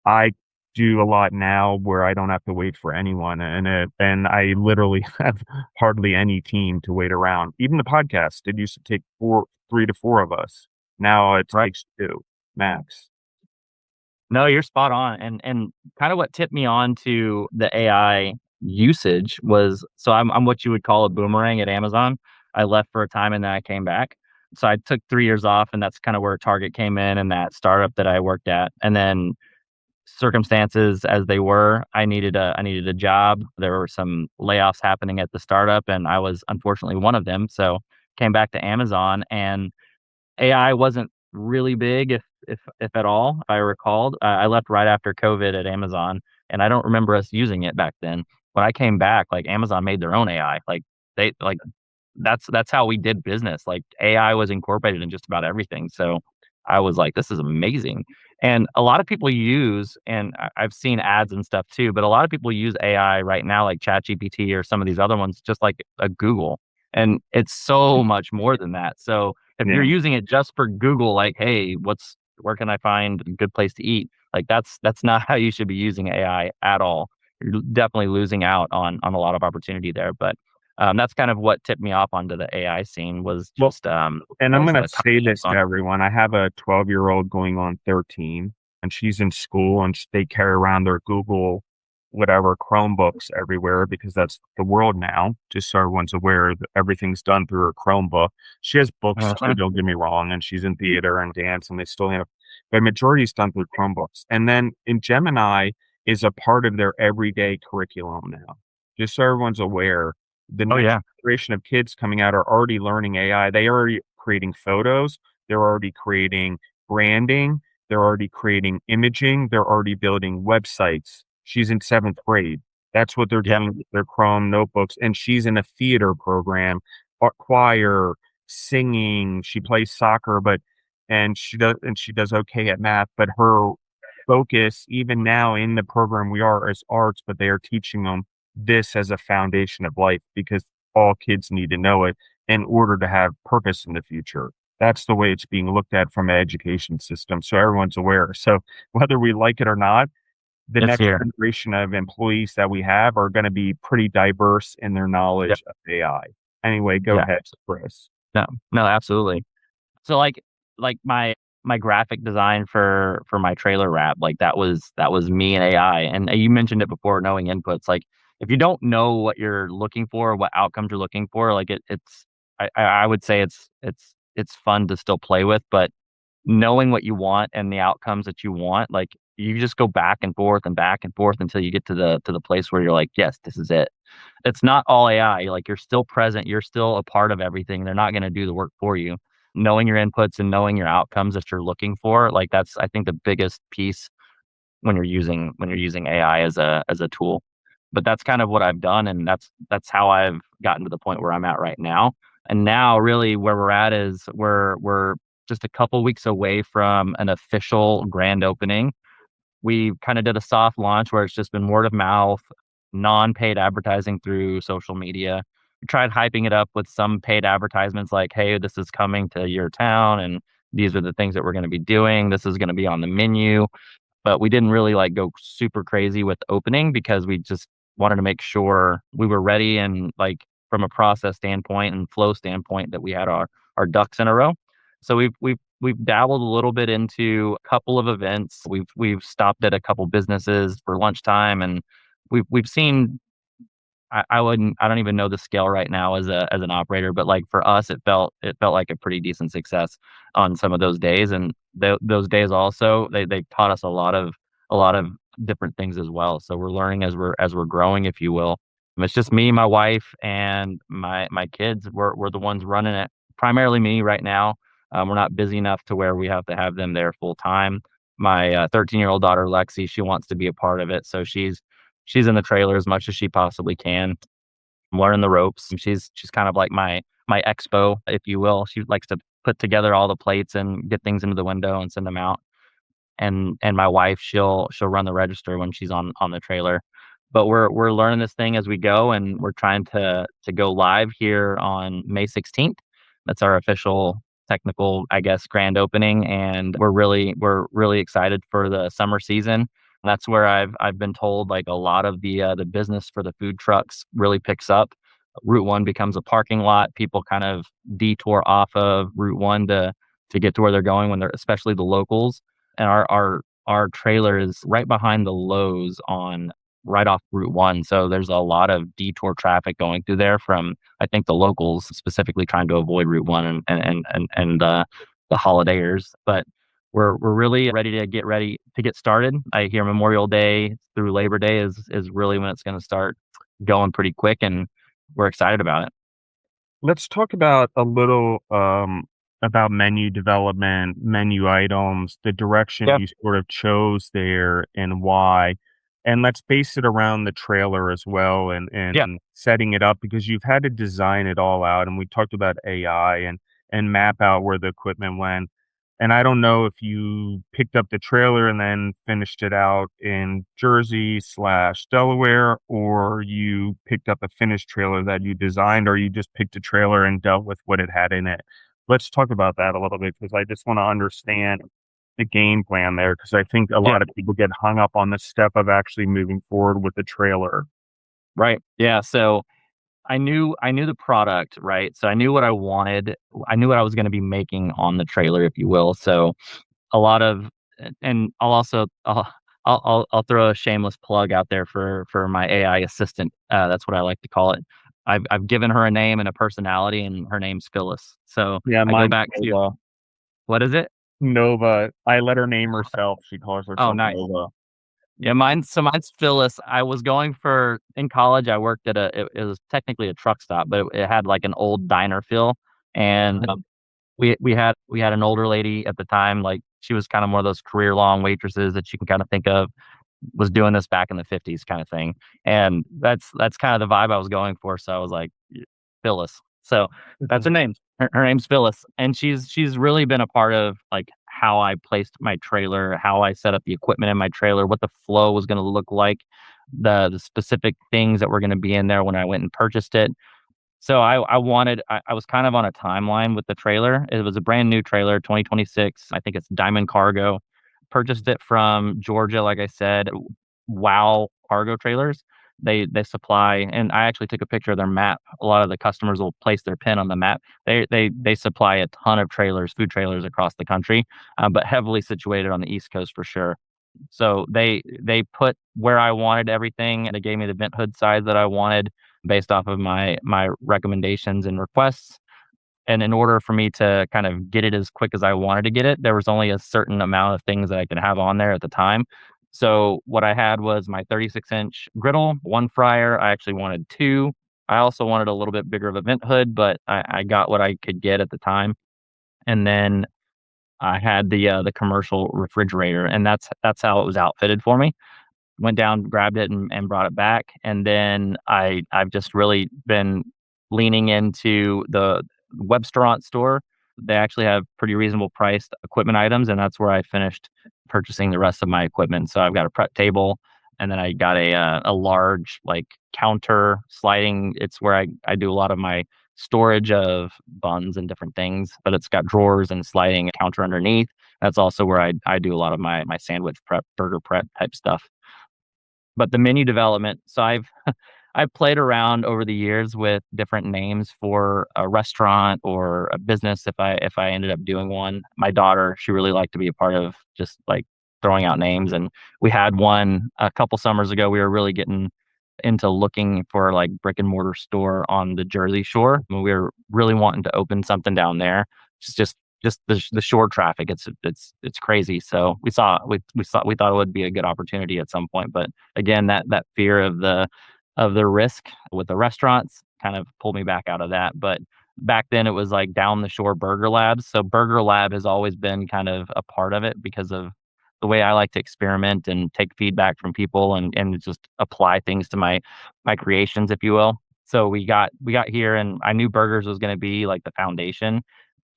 Speaker 1: I do a lot now where I don't have to wait for anyone and I literally have hardly any team to wait around. Even the podcast, it used to take 3 to 4 of us. Now it
Speaker 2: Right.
Speaker 1: takes 2 max.
Speaker 2: No, you're spot on, and kinda what tipped me on to the AI usage was, so I'm what you would call a boomerang at Amazon. I left for a time and then I came back. So I took 3 years off, and that's kinda where Target came in and that startup that I worked at, and then circumstances as they were, I needed a job. There were some layoffs happening at the startup, and I was unfortunately one of them, so came back to Amazon, and AI wasn't really big, if at all, if I recalled. I left right after COVID at Amazon, and I don't remember us using it back then. When I came back, like Amazon made their own AI. Like they like that's how we did business. Like AI was incorporated in just about everything. So I was like, this is amazing. And a lot of people use, and I've seen ads and stuff too, but a lot of people use AI right now, like ChatGPT or some of these other ones, just like a Google. And it's so much more than that. So if you're
Speaker 1: Yeah.
Speaker 2: using it just for Google, like, hey, where can I find a good place to eat? Like that's not how you should be using AI at all. You're definitely losing out on a lot of opportunity there. But that's kind of what tipped me off onto the AI scene was
Speaker 1: Well,
Speaker 2: just
Speaker 1: and I'm
Speaker 2: was
Speaker 1: gonna
Speaker 2: the
Speaker 1: say this to
Speaker 2: on.
Speaker 1: everyone. I have a 12-year-old going on 13, and she's in school, and they carry around their Google, whatever, Chromebooks everywhere because that's the world now. Just so everyone's aware that everything's done through her Chromebook. She has books too,
Speaker 2: Mhm.
Speaker 1: don't get me wrong, and she's in theater and dance, and they still have, but majority is done through Chromebooks. And then in Gemini is a part of their everyday curriculum now. Just so everyone's aware, the
Speaker 2: Oh
Speaker 1: next
Speaker 2: yeah,
Speaker 1: generation of kids coming out are already learning AI. They are already creating photos. They're already creating branding. They're already creating imaging. They're already building websites. She's in 7th grade. That's what they're
Speaker 2: yeah,
Speaker 1: doing with their Chrome notebooks. And she's in a theater program, choir, singing. She plays soccer, but and she does okay at math, but her focus, even now in the program we are, is arts, but they are teaching them this as a foundation of life because all kids need to know it in order to have purpose in the future. That's the way it's being looked at from an education system, so everyone's aware. So whether we like it or not, the
Speaker 2: it's
Speaker 1: next
Speaker 2: here.
Speaker 1: generation of employees that we have are gonna be pretty diverse in their
Speaker 2: Yep,
Speaker 1: knowledge of AI. Anyway, go
Speaker 2: yeah,
Speaker 1: ahead, Chris.
Speaker 2: no, no, absolutely. So like my graphic design for my trailer wrap, like that was me and AI. And you mentioned it before, knowing inputs. Like if you don't know what you're looking for, what outcomes you're looking for, like it's I would say it's fun to still play with, but knowing what you want and the outcomes that you want, like you just go back and forth until you get to the place where you're like, yes, this is it. It's not all AI. Like you're still present, you're still a part of everything. They're not going to do the work for you. Knowing your inputs and knowing your outcomes that you're looking for, like that's I think the biggest piece when you're using AI as a tool. But that's kind of what I've done, and that's how I've gotten to the point where I'm at right now. And now, really, where we're at is we're just a couple weeks away from an official grand opening. We kind of did a soft launch where it's just been word of mouth, non-paid advertising through social media. We tried hyping it up with some paid advertisements like, "Hey, this is coming to your town, and these are the things that we're going to be doing. This is going to be on the menu." But we didn't really like go super crazy with opening because we just wanted to make sure we were ready and like from a process standpoint and flow standpoint that we had our ducks in a row. So we've dabbled a little bit into a couple of events. We've stopped at a couple businesses for lunchtime and we've seen I don't even know the scale right now as an operator, but like for us, it felt like a pretty decent success on some of those days, and those days also they taught us a lot of different things as well. So we're learning as we're growing, if you will. It's just me, my wife, and my kids. We're the ones running it. Primarily me right now. We're not busy enough to where we have to have them there full time. My 13-year-old daughter Lexi, she wants to be a part of it, so she's in the trailer as much as she possibly can, learning the ropes. She's kind of like my expo, if you will. She likes to put together all the plates and get things into the window and send them out. And my wife, she'll run the register when she's on the trailer. But we're learning this thing as we go, and we're trying to go live here on May 16th. That's our official technical, I guess, grand opening, and we're really excited for the summer season. That's where I've been told like a lot of the business for the food trucks really picks up. Route One becomes a parking lot. People kind of detour off of Route One to get to where they're going when they're especially the locals. And our trailer is right behind the Lowe's on right off Route One. So there's a lot of detour traffic going through there from I think the locals specifically trying to avoid Route One and the holidayers. But we're really ready to get started. I hear Memorial Day through Labor Day is really when it's going to start going pretty quick, and we're excited about it.
Speaker 1: Let's talk about a little, about menu development, menu items, the direction
Speaker 2: Yeah,
Speaker 1: you sort of chose there and why. And let's base it around the trailer as well
Speaker 2: yeah,
Speaker 1: and setting it up because you've had to design it all out. And we talked about AI and map out where the equipment went. And I don't know if you picked up the trailer and then finished it out in Jersey slash Delaware, or you picked up a finished trailer that you designed, or you just picked a trailer and dealt with what it had in it. Let's talk about that a little bit because I just want to understand the game plan there because I think a
Speaker 2: yeah.
Speaker 1: lot of people get hung up on the step of actually moving forward with the trailer.
Speaker 2: Right. Yeah. So I knew the product, right? So I knew what I wanted. I knew what I was going to be making on the trailer, if you will. So a lot of, and I'll throw a shameless plug out there for my AI assistant. That's what I like to call it. I've given her a name and a personality, and her name's Phyllis. So
Speaker 1: Yeah,
Speaker 2: I go
Speaker 1: mine's
Speaker 2: back to
Speaker 1: Nova.
Speaker 2: what is it?
Speaker 1: Nova. I let her name herself. She calls
Speaker 2: Oh,
Speaker 1: herself
Speaker 2: nice.
Speaker 1: Nova.
Speaker 2: Yeah, mine's Phyllis. I was going for in college. I worked at it was technically a truck stop, but it had like an old diner feel, and we had an older lady at the time. Like she was kind of more of those career long waitresses that you can kind of think of was doing this back in the 50s kind of thing. And that's kind of the vibe I was going for. So I was like, Phyllis. So that's her name. Her name's Phyllis. And she's really been a part of like how I placed my trailer, how I set up the equipment in my trailer, what the flow was going to look like, the specific things that were going to be in there when I went and purchased it. So I was kind of on a timeline with the trailer. It was a brand new trailer, 2026. I think it's Diamond Cargo. Purchased it from Georgia, like I said. Wow Cargo Trailers. They supply, and I actually took a picture of their map. A lot of the customers will place their pin on the map. They supply a ton of trailers, food trailers across the country, but heavily situated on the East Coast for sure. So they put where I wanted everything, and they gave me the vent hood size that I wanted based off of my recommendations and requests. And in order for me to kind of get it as quick as I wanted to get it, there was only a certain amount of things that I could have on there at the time. So what I had was my 36-inch griddle, one fryer. I actually wanted two. I also wanted a little bit bigger of a vent hood, but I got what I could get at the time. And then I had the commercial refrigerator, and that's how it was outfitted for me. Went down, grabbed it, and brought it back, and then I've just really been leaning into the Webstaurant store. They actually have pretty reasonable priced equipment items, and that's where I finished purchasing the rest of my equipment. So I've got a prep table, and then I got a large, like, counter sliding. It's where I do a lot of my storage of buns and different things, but it's got drawers and sliding counter underneath. That's also where I do a lot of my sandwich prep, burger prep type stuff. But the menu development, so I've played around over the years with different names for a restaurant or a business if I ended up doing one. My daughter, she really liked to be a part of just like throwing out names, and we had one a couple summers ago. We were really getting into looking for like brick and mortar store on the Jersey Shore. And we were really wanting to open something down there. Just the shore traffic. It's crazy. So we thought it would be a good opportunity at some point, but again, that fear of the risk with the restaurants kind of pulled me back out of that. But back then it was like down the shore burger labs. So burger lab has always been kind of a part of it because of the way I like to experiment and take feedback from people and just apply things to my creations, if you will. So we got here, and I knew burgers was going to be like the foundation,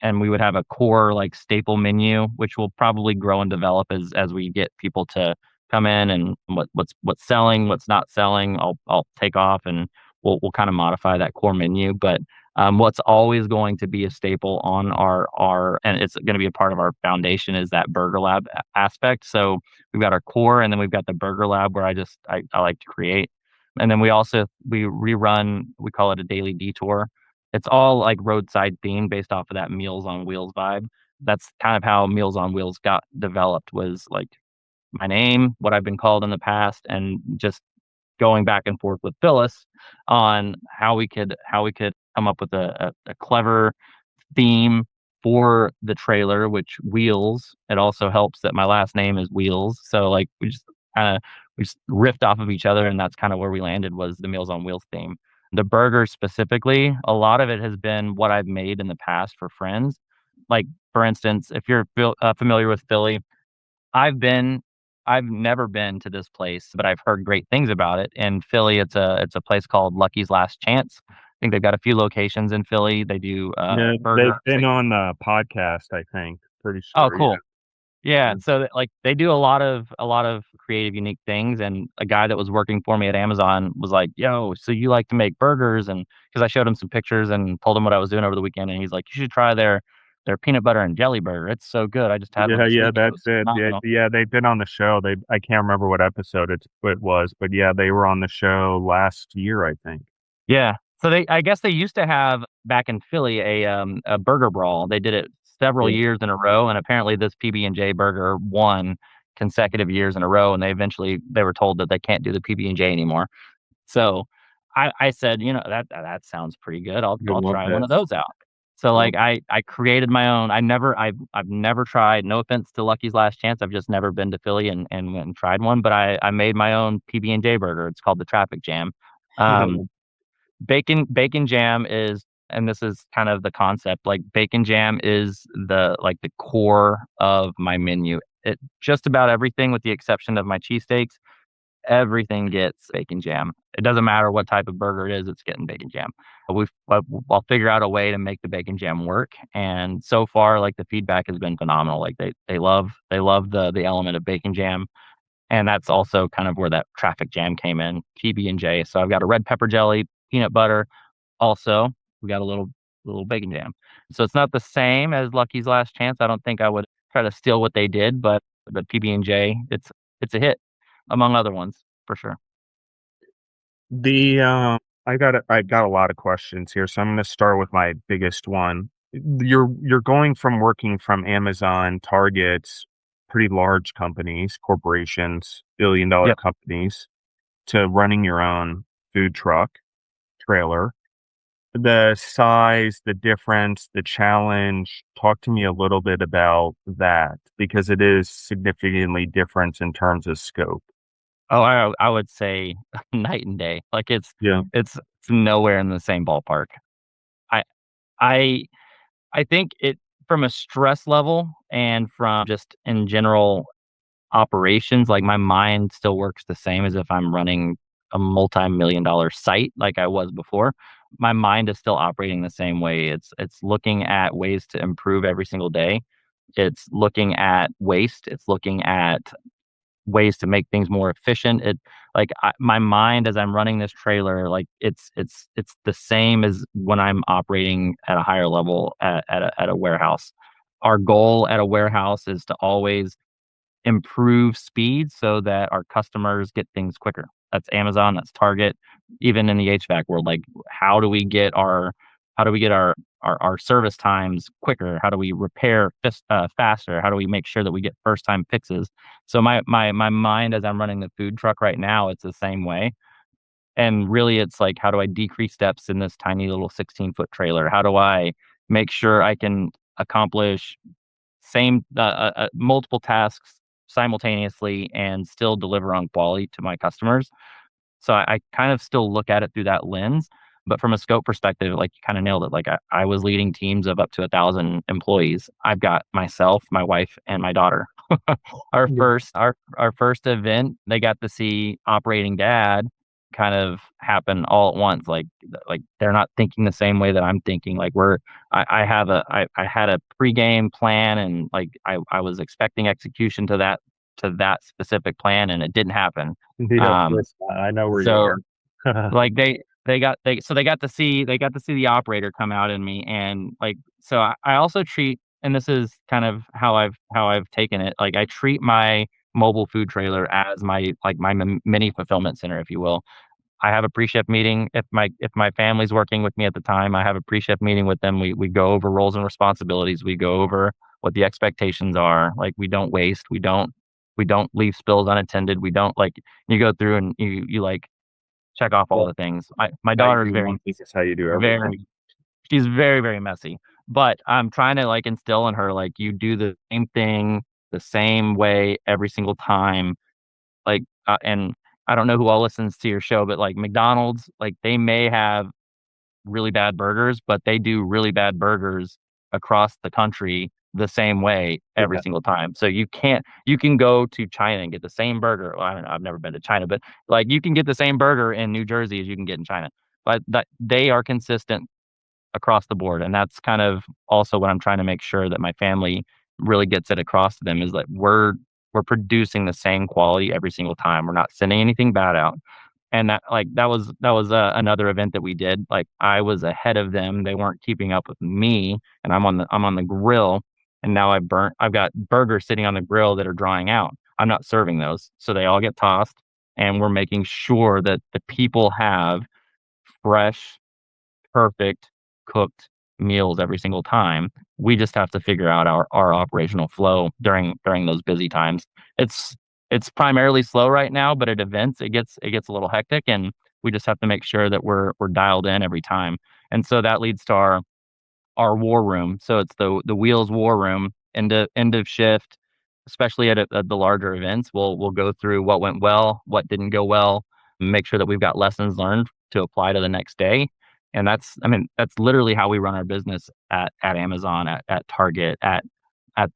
Speaker 2: and we would have a core like staple menu, which will probably grow and develop as we get people to come in, and what's selling, what's not selling. I'll take off, and we'll kind of modify that core menu. But what's always going to be a staple on our and it's going to be a part of our foundation is that burger lab aspect. So we've got our core, and then we've got the burger lab where I like to create. And then we rerun, we call it a daily detour. It's all like roadside theme based off of that Meals on Wheels vibe. That's kind of how Meals on Wheels got developed, was like my name, what I've been called in the past, and just going back and forth with Phyllis on how we could come up with a clever theme for the trailer, which Wheelz. It also helps that my last name is Wheelz, so like kind of we just riffed off of each other, and that's kind of where we landed, was the Meals on Wheels theme. The burger specifically, a lot of it has been what I've made in the past for friends. like, for instance, if you're familiar with Philly, I've been I've never been to this place, but I've heard great things about it. In Philly, it's a place called Lucky's Last Chance. I think they've got a few locations in Philly. They do,
Speaker 1: Yeah,
Speaker 2: burgers.
Speaker 1: they've been on the podcast, I think, pretty
Speaker 2: Oh,
Speaker 1: sure,
Speaker 2: cool. Yeah,
Speaker 1: yeah.
Speaker 2: so, like, they do a lot of creative, unique things, and a guy that was working for me at Amazon was like, "Yo, so you like to make burgers?" And because I showed him some pictures and told him what I was doing over the weekend, and he's like, "You should try their peanut butter and jelly burger. It's so good. I just had one
Speaker 1: Yeah,
Speaker 2: this
Speaker 1: yeah,
Speaker 2: week. It
Speaker 1: that's
Speaker 2: was
Speaker 1: it. Yeah,
Speaker 2: phenomenal."
Speaker 1: yeah, they've been on the show. I can't remember what episode it was, but yeah, they were on the show last year, I think.
Speaker 2: Yeah. So I guess they used to have back in Philly a burger brawl. They did it several
Speaker 1: Yeah.
Speaker 2: years in a row, and apparently this PB&J burger won consecutive years in a row, and they were told that they can't do the PB&J anymore. So I said, that sounds pretty good.
Speaker 1: I
Speaker 2: I'll
Speaker 1: love
Speaker 2: try one of
Speaker 1: this.
Speaker 2: those out. So
Speaker 1: Love
Speaker 2: like I created my own. I've never tried. No offense to Lucky's Last Chance. I've just never been to Philly and went and tried one. But I made my own PB&J burger. It's called the Traffic Jam. Um, bacon jam is, and this is kind of the concept, like, bacon jam is the core of my menu. It just about everything with the exception of my cheesesteaks, everything gets bacon jam. It doesn't matter what type of burger it is, it's getting bacon jam. I'll figure out a way to make the bacon jam work, and so far, like, the feedback has been phenomenal. Like, they love the element of bacon jam, and that's also kind of where that traffic jam came in, PB&J. So I've got a red pepper jelly, peanut butter. Also, we got a little bacon jam. So it's not the same as Lucky's Last Chance. I don't think I would try to steal what they did, but PB&J, it's a hit among other ones for sure.
Speaker 1: The, I got a lot of questions here, so I'm gonna start with my biggest one. You're going from working from Amazon, Targets, pretty large companies, corporations, billion-dollar
Speaker 2: Yep.
Speaker 1: companies, to running your own food truck, trailer. The size, the difference, the challenge, talk to me a little bit about that because it is significantly different in terms of scope.
Speaker 2: Oh, I would say night and day. Like,
Speaker 1: Yeah.
Speaker 2: it's nowhere in the same ballpark. I I I think it, from a stress level and from just in general operations, like, my mind still works the same as if I'm running a multi-million dollar site like I was before. My mind is still operating the same way. It's looking at ways to improve every single day. It's looking at waste. It's looking at ways to make things more efficient. My mind as I'm running this trailer, like, it's the same as when I'm operating at a higher level at a warehouse. Our goal at a warehouse is to always improve speed so that our customers get things quicker. That's Amazon, that's Target, even in the HVAC world. Like, how do we get our service times quicker? How do we repair faster? How do we make sure that we get first time fixes? So my mind as I'm running the food truck right now, it's the same way. And really, it's like, how do I decrease steps in this tiny little 16-foot trailer? How do I make sure I can accomplish multiple tasks simultaneously and still deliver on quality to my customers? So I kind of still look at it through that lens, but from a scope perspective, like, you kinda nailed it. Like, I was leading teams of up to 1,000 employees. I've got myself, my wife, and my daughter.
Speaker 1: Yeah.
Speaker 2: Our first event, they got to see operating dad kind of happen all at once. Like, they're not thinking the same way that I'm thinking. Like, I had a pregame plan, and, like, I was expecting execution to that specific plan, and it didn't happen.
Speaker 1: Yeah, of
Speaker 2: Um,
Speaker 1: course, I know where you
Speaker 2: so,
Speaker 1: are.
Speaker 2: like, they got to see the operator come out in me, and, like, so I also treat, and this is kind of how I've taken it, like, I treat my mobile food trailer as my mini fulfillment center, if you will. I have a pre-shift meeting. If my family's working with me at the time, I have a pre-shift meeting with them. We go over roles and responsibilities. We go over what the expectations are. Like, we don't waste. We don't leave spills unattended. We don't, like, you go through and like, check off all
Speaker 1: Well,
Speaker 2: the things. My
Speaker 1: how you
Speaker 2: daughter's
Speaker 1: do one thing is how you do everything.
Speaker 2: very she's very, very messy, but I'm trying to, like, instill in her, like, you do the same thing the same way every single time. Like, and I don't know who all listens to your show, but, like, McDonald's, like, they may have really bad burgers, but they do really bad burgers across the country the same way every
Speaker 1: Yeah.
Speaker 2: single time. So you can go to China and get the same burger. Well, I don't know, I've never been to China, but like you can get the same burger in New Jersey as you can get in China. But that they are consistent across the board. And that's kind of also what I'm trying to make sure that my family really gets it across to them is that we're producing the same quality every single time. We're not sending anything bad out. And that was another event that we did. Like I was ahead of them. They weren't keeping up with me, and I'm on the grill, and now I've got burgers sitting on the grill that are drying out. I'm not serving those, so they all get tossed, and we're making sure that the people have fresh, perfect cooked meals every single time. We just have to figure out our operational flow during those busy times. It's it's primarily slow right now, but at events it gets a little hectic and we just have to make sure that we're dialed in every time. And so that leads to our war room. So it's the Wheelz war room, end of shift, especially at the larger events. We'll go through what went well, what didn't go well, make sure that we've got lessons learned to apply to the next day. And that's literally how we run our business at Amazon, at Target, at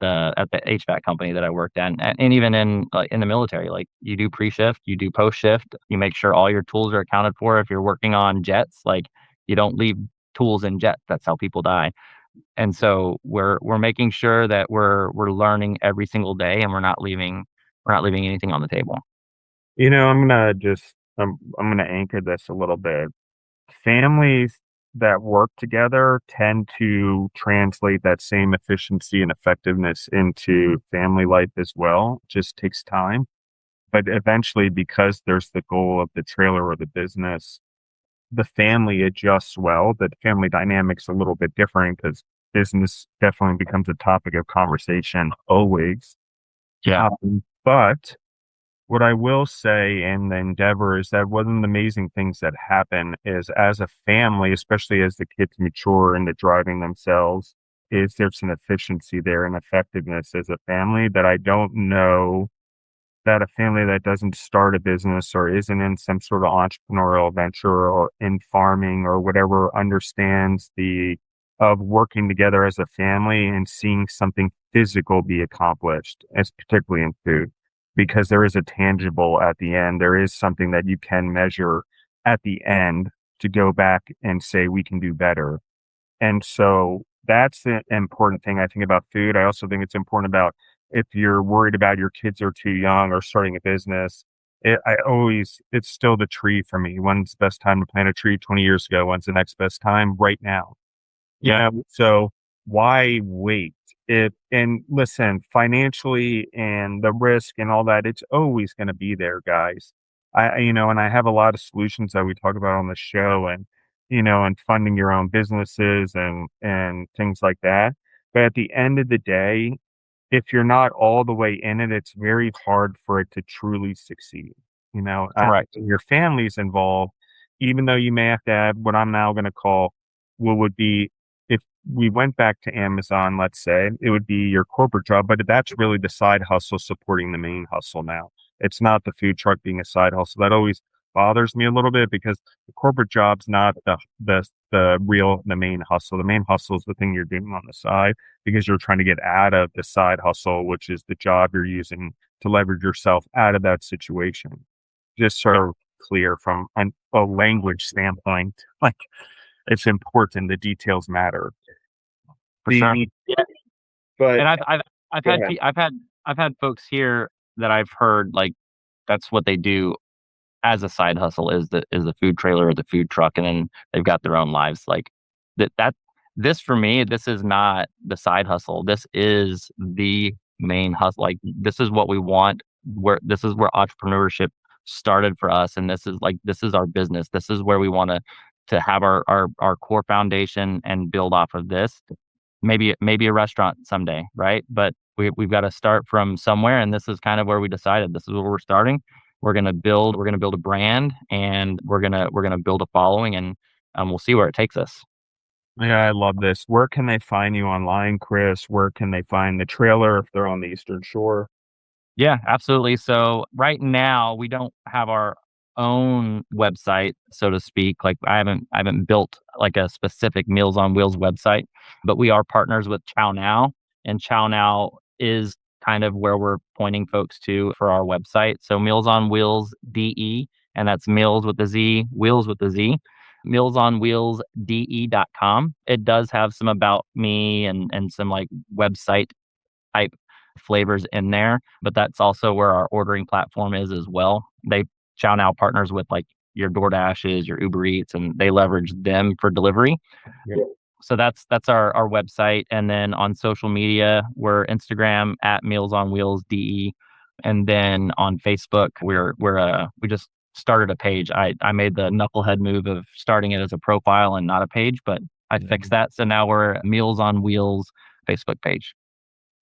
Speaker 2: the HVAC company that I worked at, and even in the military. Like you do pre-shift, you do post-shift, you make sure all your tools are accounted for. If you're working on jets, like you don't leave tools in jets. That's how people die. And so we're making sure that we're learning every single day, and we're not leaving anything on the table.
Speaker 1: I'm gonna anchor this a little bit. Families that work together tend to translate that same efficiency and effectiveness into family life as well. It just takes time. But eventually, because there's the goal of the trailer or the business, the family adjusts well. The family dynamic's a little bit different because business definitely becomes a topic of conversation always.
Speaker 2: Yeah.
Speaker 1: But what I will say in the endeavor is that one of the amazing things that happen is as a family, especially as the kids mature into driving themselves, is there's an efficiency there and effectiveness as a family that I don't know that a family that doesn't start a business or isn't in some sort of entrepreneurial venture or in farming or whatever understands the of working together as a family and seeing something physical be accomplished, as particularly in food, because there is a tangible at the end. There is something that you can measure at the end to go back and say we can do better. And so that's the important thing I think about food. I also think it's important about if you're worried about your kids are too young or starting a business, it's still the tree for me. When's the best time to plant a tree? 20 years ago. When's the next best time? Right now. You
Speaker 2: Yeah.
Speaker 1: know, so why wait? And listen, financially and the risk and all that, it's always going to be there, guys. And I have a lot of solutions that we talk about on the show and funding your own businesses and things like that. But at the end of the day, if you're not all the way in it, it's very hard for it to truly succeed.
Speaker 2: Correct.
Speaker 1: When your family's involved, even though you may have to have what I'm now going to call what would be if we went back to Amazon, let's say, it would be your corporate job, but that's really the side hustle supporting the main hustle now. It's not the food truck being a side hustle. That always bothers me a little bit because the corporate job's not the main hustle. The main hustle is the thing you're doing on the side because you're trying to get out of the side hustle, which is the job you're using to leverage yourself out of that situation. Just sort of clear from a language standpoint. Like it's important. The details matter.
Speaker 2: For sure.
Speaker 1: The but
Speaker 2: And I've
Speaker 1: Go
Speaker 2: had
Speaker 1: ahead.
Speaker 2: I've had folks here that I've heard like that's what they do as a side hustle is the food trailer or the food truck, and then they've got their own lives. Like that this for me, this is not the side hustle. This is the main hustle. Like this is what we want. Where this is where entrepreneurship started for us, and this is our business. This is where we want to have our core foundation and build off of this. Maybe a restaurant someday, right? But we've got to start from somewhere, and this is kind of where we decided this is where we're starting. We're gonna build a brand, and we're gonna build a following, and we'll see where it takes us.
Speaker 1: Yeah, I love this. Where can they find you online, Chris? Where can they find the trailer if they're on the Eastern Shore?
Speaker 2: Yeah, absolutely. So right now we don't have our own website, so to speak. Like I haven't built like a specific Meals on Wheels website, but we are partners with Chow Now, and Chow Now is kind of where we're pointing folks to for our website. So Meals on Wheels DE, and that's Meals with the Z, Wheels with the Z. Mealsonwheelsde.com. It does have some about me and some like website type flavors in there, but that's also where our ordering platform is as well. They Chow Now partners with like your DoorDashes, your Uber Eats, and they leverage them for delivery.
Speaker 1: Yeah.
Speaker 2: So that's our website, and then on social media, we're Instagram at Meals on Wheels DE, and then on Facebook, we just started a page. I made the knucklehead move of starting it as a profile and not a page, but I fixed that. So now we're Meals on Wheels Facebook page.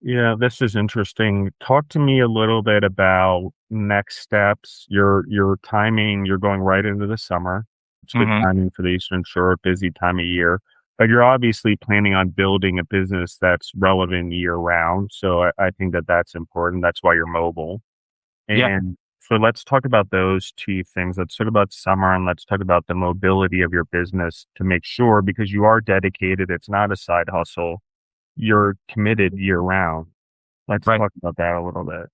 Speaker 1: Yeah, this is interesting. Talk to me a little bit about next steps. Your timing, you're going right into the summer. It's good
Speaker 2: hmm
Speaker 1: timing for the Eastern Shore, busy time of year. But you're obviously planning on building a business that's relevant year round. So I think that that's important. That's why you're mobile.
Speaker 2: Yeah,
Speaker 1: And so let's talk about those two things. Let's talk about summer and let's talk about the mobility of your business to make sure because you are dedicated. It's not a side hustle. You're committed year round. Let's
Speaker 2: right.
Speaker 1: talk about that a little bit.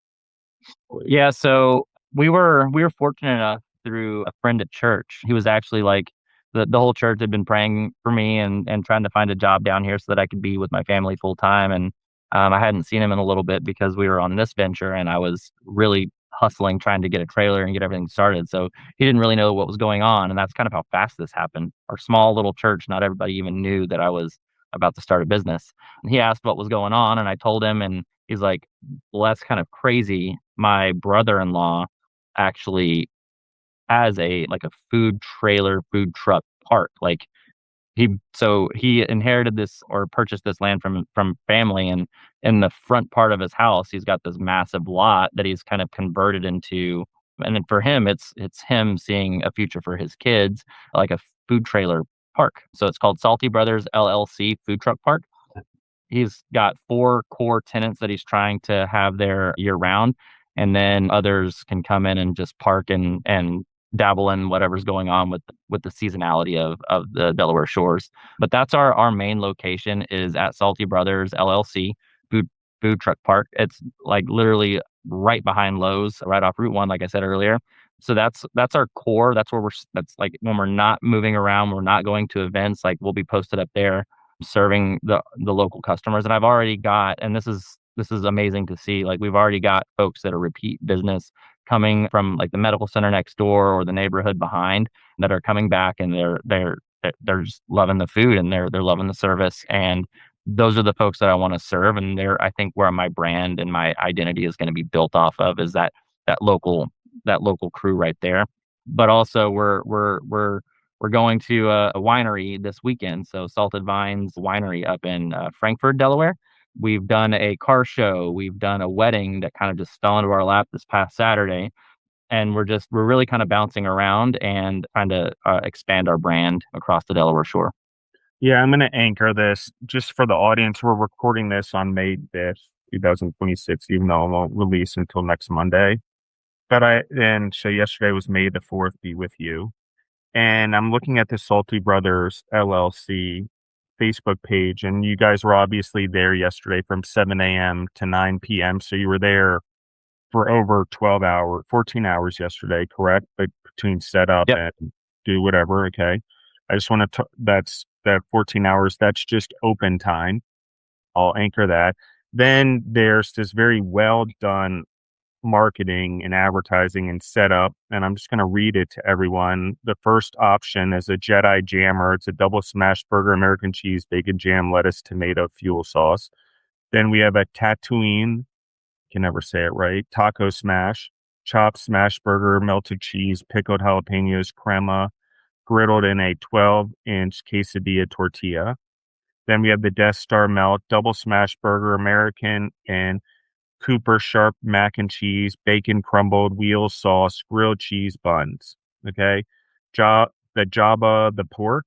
Speaker 2: Yeah, so we were fortunate enough through a friend at church. He was actually like the whole church had been praying for me and trying to find a job down here so that I could be with my family full time. And I hadn't seen him in a little bit because we were on this venture and I was really hustling trying to get a trailer and get everything started. So he didn't really know what was going on, and that's kind of how fast this happened. Our small little church, not everybody even knew that I was about to start a business. And he asked what was going on, and I told him, and he's like, well, that's kind of crazy. My brother-in-law actually has a food trailer, food truck park. Like he inherited this or purchased this land from family, and in the front part of his house, he's got this massive lot that he's kind of converted into, and then for him, it's him seeing a future for his kids, like a food trailer park. So it's called Salty Brothers LLC Food Truck Park. He's got 4 core tenants that he's trying to have there year round, and then others can come in and just park and dabble in whatever's going on with the seasonality of the Delaware shores. But that's our main location is at Salty Brothers LLC food food truck park. It's like literally right behind Lowe's, right off Route 1, like I said earlier. So that's our core. That's where that's like when we're not moving around, we're not going to events, like we'll be posted up there serving the local customers. And I've already got, and this is amazing to see, like we've already got folks that are repeat business coming from like the medical center next door or the neighborhood behind that are coming back, and they're just loving the food and they're loving the service. And those are the folks that I want to serve, and they're, I think, where my brand and my identity is going to be built off of, is that local that local crew right there. But also we're going to a winery this weekend. So Salted Vines Winery up in Frankfort, Delaware. We've done a car show. We've done a wedding that kind of just fell into our lap this past Saturday. And we're really kind of bouncing around and trying to expand our brand across the Delaware Shore.
Speaker 1: Yeah, I'm gonna anchor this just for the audience. We're recording this on May 5th, 2026, even though it won't release until next Monday. But and so yesterday was May the 4th, be with you. And I'm looking at the Salty Brothers LLC Facebook page, and you guys were obviously there yesterday from 7 a.m. to 9 p.m. So you were there for over 14 hours yesterday, correct? Like between setup
Speaker 2: Yep.
Speaker 1: and do whatever. Okay. I just want to, that's that 14 hours. That's just open time. I'll anchor that. Then there's this very well done marketing and advertising and setup. And I'm just going to read it to everyone. The first option is a Jedi Jammer. It's a double smash burger, American cheese, bacon, jam, lettuce, tomato, fuel sauce. Then we have a Tatooine, can never say it right, taco smash, chopped smash burger, melted cheese, pickled jalapenos, crema, griddled in a 12-inch quesadilla tortilla. Then we have the Death Star Melt, double smash burger, American and Cooper sharp mac and cheese, bacon crumbled, Wheelz sauce, grilled cheese buns. Okay. The Jabba, the pork,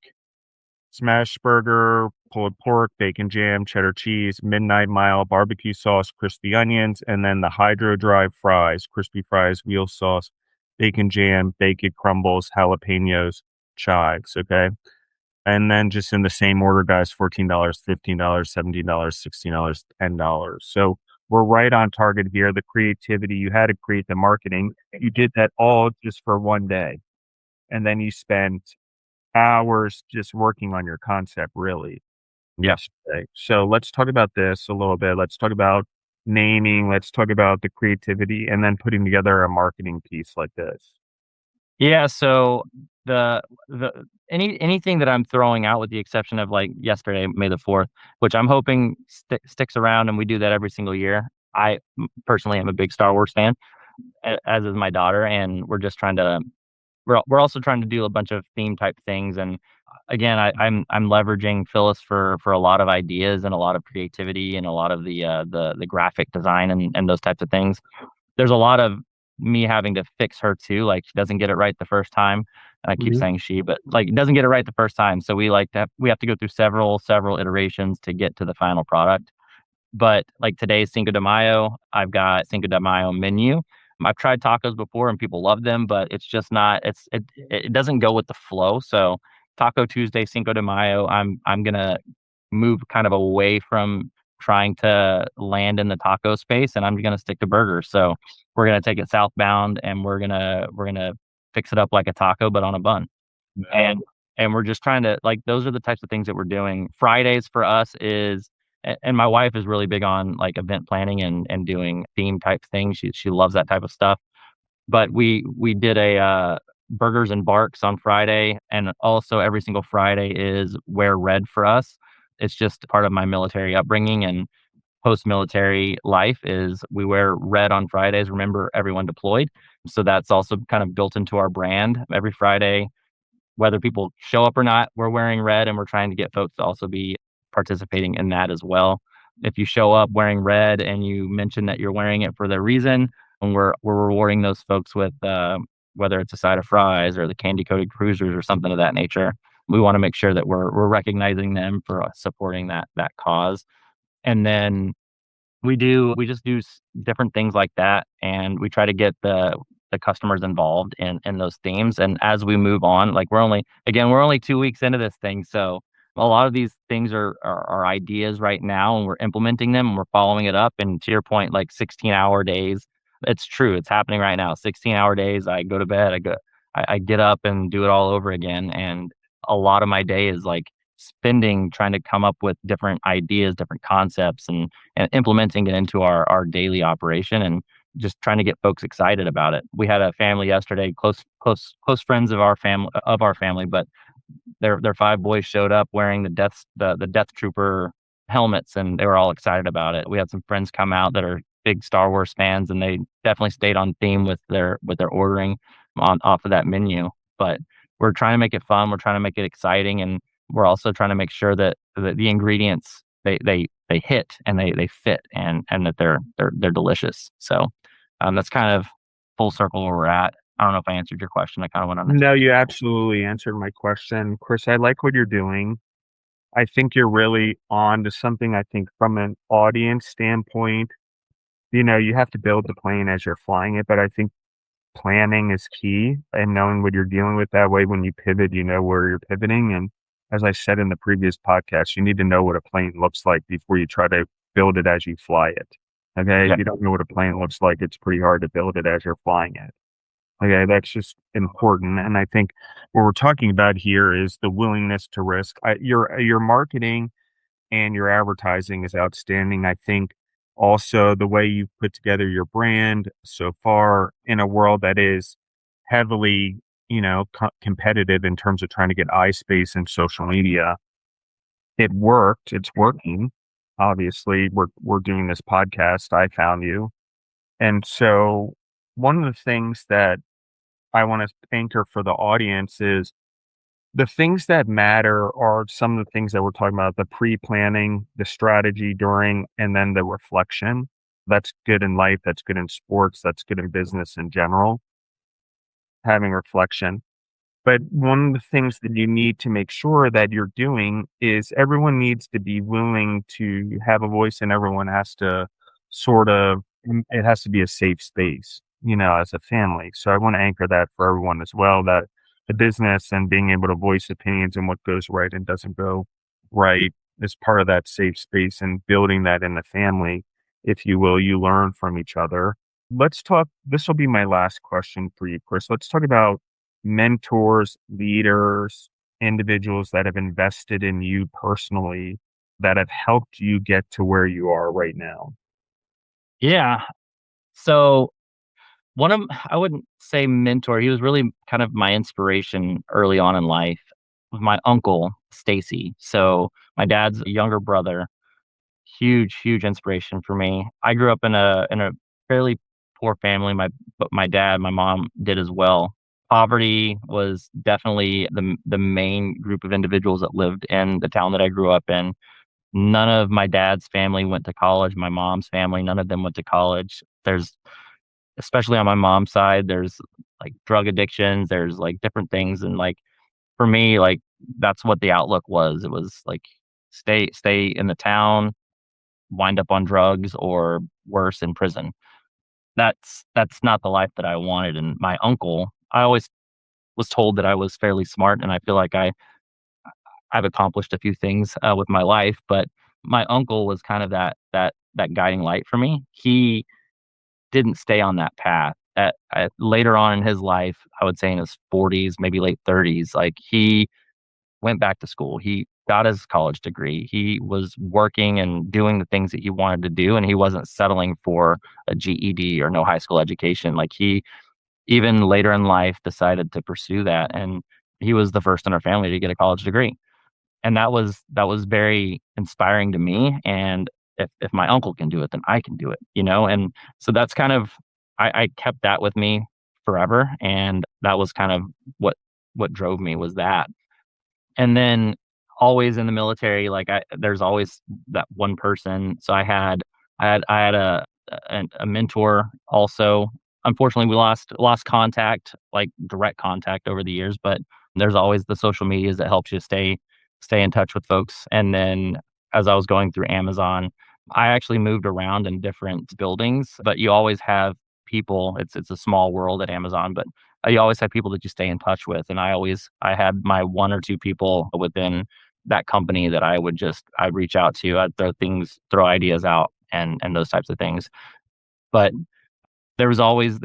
Speaker 1: smash burger, pulled pork, bacon jam, cheddar cheese, midnight mile, barbecue sauce, crispy onions, and then the hydro dry fries, crispy fries, Wheelz sauce, bacon jam, bacon crumbles, jalapenos, chives, okay? And then just in the same order, guys, $14, $15, $17, $16, $10. So we're right on target here. The creativity, you had to create the marketing. You did that all just for one day. And then you spent hours just working on your concept, really,
Speaker 2: Yeah.
Speaker 1: yesterday. So let's talk about this a little bit. Let's talk about naming. Let's talk about the creativity and then putting together a marketing piece like this.
Speaker 2: Yeah, so the anything that I'm throwing out with the exception of, like, yesterday, May the 4th, which I'm hoping sticks around and we do that every single year. Personally am a big Star Wars fan, as is my daughter, and we're also trying to do a bunch of theme type things, and, again, I'm leveraging Phyllis for a lot of ideas and a lot of creativity and a lot of the graphic design and those types of things. There's a lot of me having to fix her too, like, she doesn't get it right the first time, and I keep
Speaker 1: Mhm.
Speaker 2: saying she, but, like, doesn't get it right the first time, so we have to go through several iterations to get to the final product. But, like, today's Cinco de Mayo, I've got Cinco de Mayo menu. I've tried tacos before and people love them, but it's just not it doesn't go with the flow, so Taco Tuesday, Cinco de Mayo, I'm gonna move kind of away from trying to land in the taco space, and I'm gonna stick to burgers, so we're gonna take it southbound, and we're gonna fix it up like a taco, but on a bun. And we're just trying to like, those are the types of things that we're doing. Fridays for us is and my wife is really big on, like, event planning and doing theme type things. She loves that type of stuff. But we did a, burgers and barks on Friday, and also every single Friday is wear red for us. It's just part of my military upbringing and post-military life is we wear red on Fridays, remember everyone deployed. So that's also kind of built into our brand. Every Friday, whether people show up or not, we're wearing red, and we're trying to get folks to also be participating in that as well. If you show up wearing red and you mention that you're wearing it for the reason, and we're rewarding those folks with, whether it's a side of fries or the candy coated cruisers or something of that nature, we wanna make sure that we're recognizing them for, supporting that cause. And then we just do different things like that, and we try to get the customers involved in those themes. And as we move on, like, we're only 2 weeks into this thing, so a lot of these things are ideas right now, and we're implementing them and we're following it up. And to your point, like 16-hour days, it's true, it's happening right now. 16-hour days, I go to bed, I get up and do it all over again, and a lot of my day is like spending trying to come up with different ideas, different concepts, and implementing it into our daily operation and just trying to get folks excited about it. We had a family yesterday, close friends of our family, but their 5 boys showed up wearing the Death Trooper helmets, and they were all excited about it. We had some friends come out that are big Star Wars fans, and they definitely stayed on theme with their ordering on off of that menu. But we're trying to make it fun, we're trying to make it exciting, and we're also trying to make sure that the ingredients, they hit and they fit and that they're delicious. So, that's kind of full circle where we're at. I don't know if I answered your question. I kinda went on a
Speaker 1: No,
Speaker 2: tangent.
Speaker 1: you absolutely answered my question. Chris, I like what you're doing. I think you're really on to something. I think from an audience standpoint, you have to build the plane as you're flying it, but I think planning is key and knowing what you're dealing with. That way, when you pivot, you know where you're pivoting. And as I said in the previous podcast, you need to know what a plane looks like before you try to build it as you fly it. Okay.
Speaker 2: Yeah.
Speaker 1: If you don't know what a plane looks like, it's pretty hard to build it as you're flying it. Okay, that's just important, and I think what we're talking about here is the willingness to risk. Your marketing and your advertising is outstanding. I think also the way you've put together your brand so far in a world that is heavily, competitive in terms of trying to get eye space in social media. It worked. It's working. Obviously, we're doing this podcast. I found you, and so one of the things that I want to anchor for the audience is the things that matter are some of the things that we're talking about, the pre-planning, the strategy during, and then the reflection. That's good in life. That's good in sports. That's good in business in general, having reflection. But one of the things that you need to make sure that you're doing is everyone needs to be willing to have a voice and everyone has to it has to be a safe space. as a family. So I want to anchor that for everyone as well, that the business and being able to voice opinions and what goes right and doesn't go right is part of that safe space and building that in the family, if you will. You learn from each other. Let's talk. This will be my last question for you, Chris. Let's talk about mentors, leaders, individuals that have invested in you personally that have helped you get to where you are right now.
Speaker 2: Yeah. So one of I wouldn't say mentor, he was really kind of my inspiration early on in life, was my uncle, Stacy. So my dad's younger brother, huge, huge inspiration for me. I grew up in a fairly poor family. My dad, my mom did as well. Poverty was definitely the main group of individuals that lived in the town that I grew up in. None of my dad's family went to college. My mom's family, none of them went to college. There's especially on my mom's side, there's like drug addictions, there's like different things. And like for me, like that's what the outlook was. It was like stay in the town, wind up on drugs or worse in prison. That's not the life that I wanted. And my uncle, I always was told that I was fairly smart, and I feel like I've accomplished a few things with my life, but my uncle was kind of that guiding light for me. He didn't stay on that path. Later on in his life, I would say in his 40s, maybe late 30s, like he went back to school. He got his college degree. He was working and doing the things that he wanted to do, and he wasn't settling for a GED or no high school education. Like he, even later in life, decided to pursue that, and he was the first in our family to get a college degree, and that was very inspiring to me. And if my uncle can do it, then I can do it, And so that's kind of I kept that with me forever, and that was kind of what drove me was that. And then always in the military, like there's always that one person. So I had a mentor also. Unfortunately, we lost contact, like direct contact over the years, but there's always the social medias that helps you stay in touch with folks. And then as I was going through Amazon, I actually moved around in different buildings, but you always have people. It's a small world at Amazon, but you always have people that you stay in touch with. And I had my one or two people within that company that I'd reach out to. I'd throw ideas out and those types of things. But there was always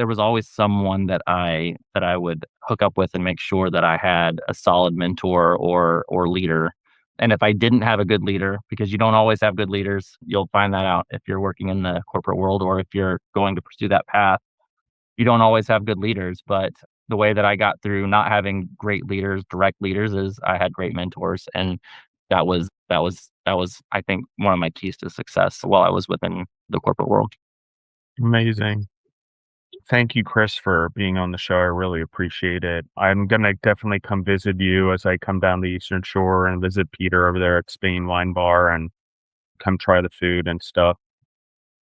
Speaker 2: someone that I would hook up with and make sure that I had a solid mentor or leader. And if I didn't have a good leader, because you don't always have good leaders, you'll find that out if you're working in the corporate world or if you're going to pursue that path. You don't always have good leaders, but the way that I got through not having great leaders, direct leaders, is I had great mentors, and that was I think one of my keys to success while I was within the corporate world.
Speaker 1: Amazing. Thank you, Chris, for being on the show. I really appreciate it. I'm gonna definitely come visit you as I come down the Eastern Shore and visit Peter over there at Spain Wine Bar and come try the food and stuff.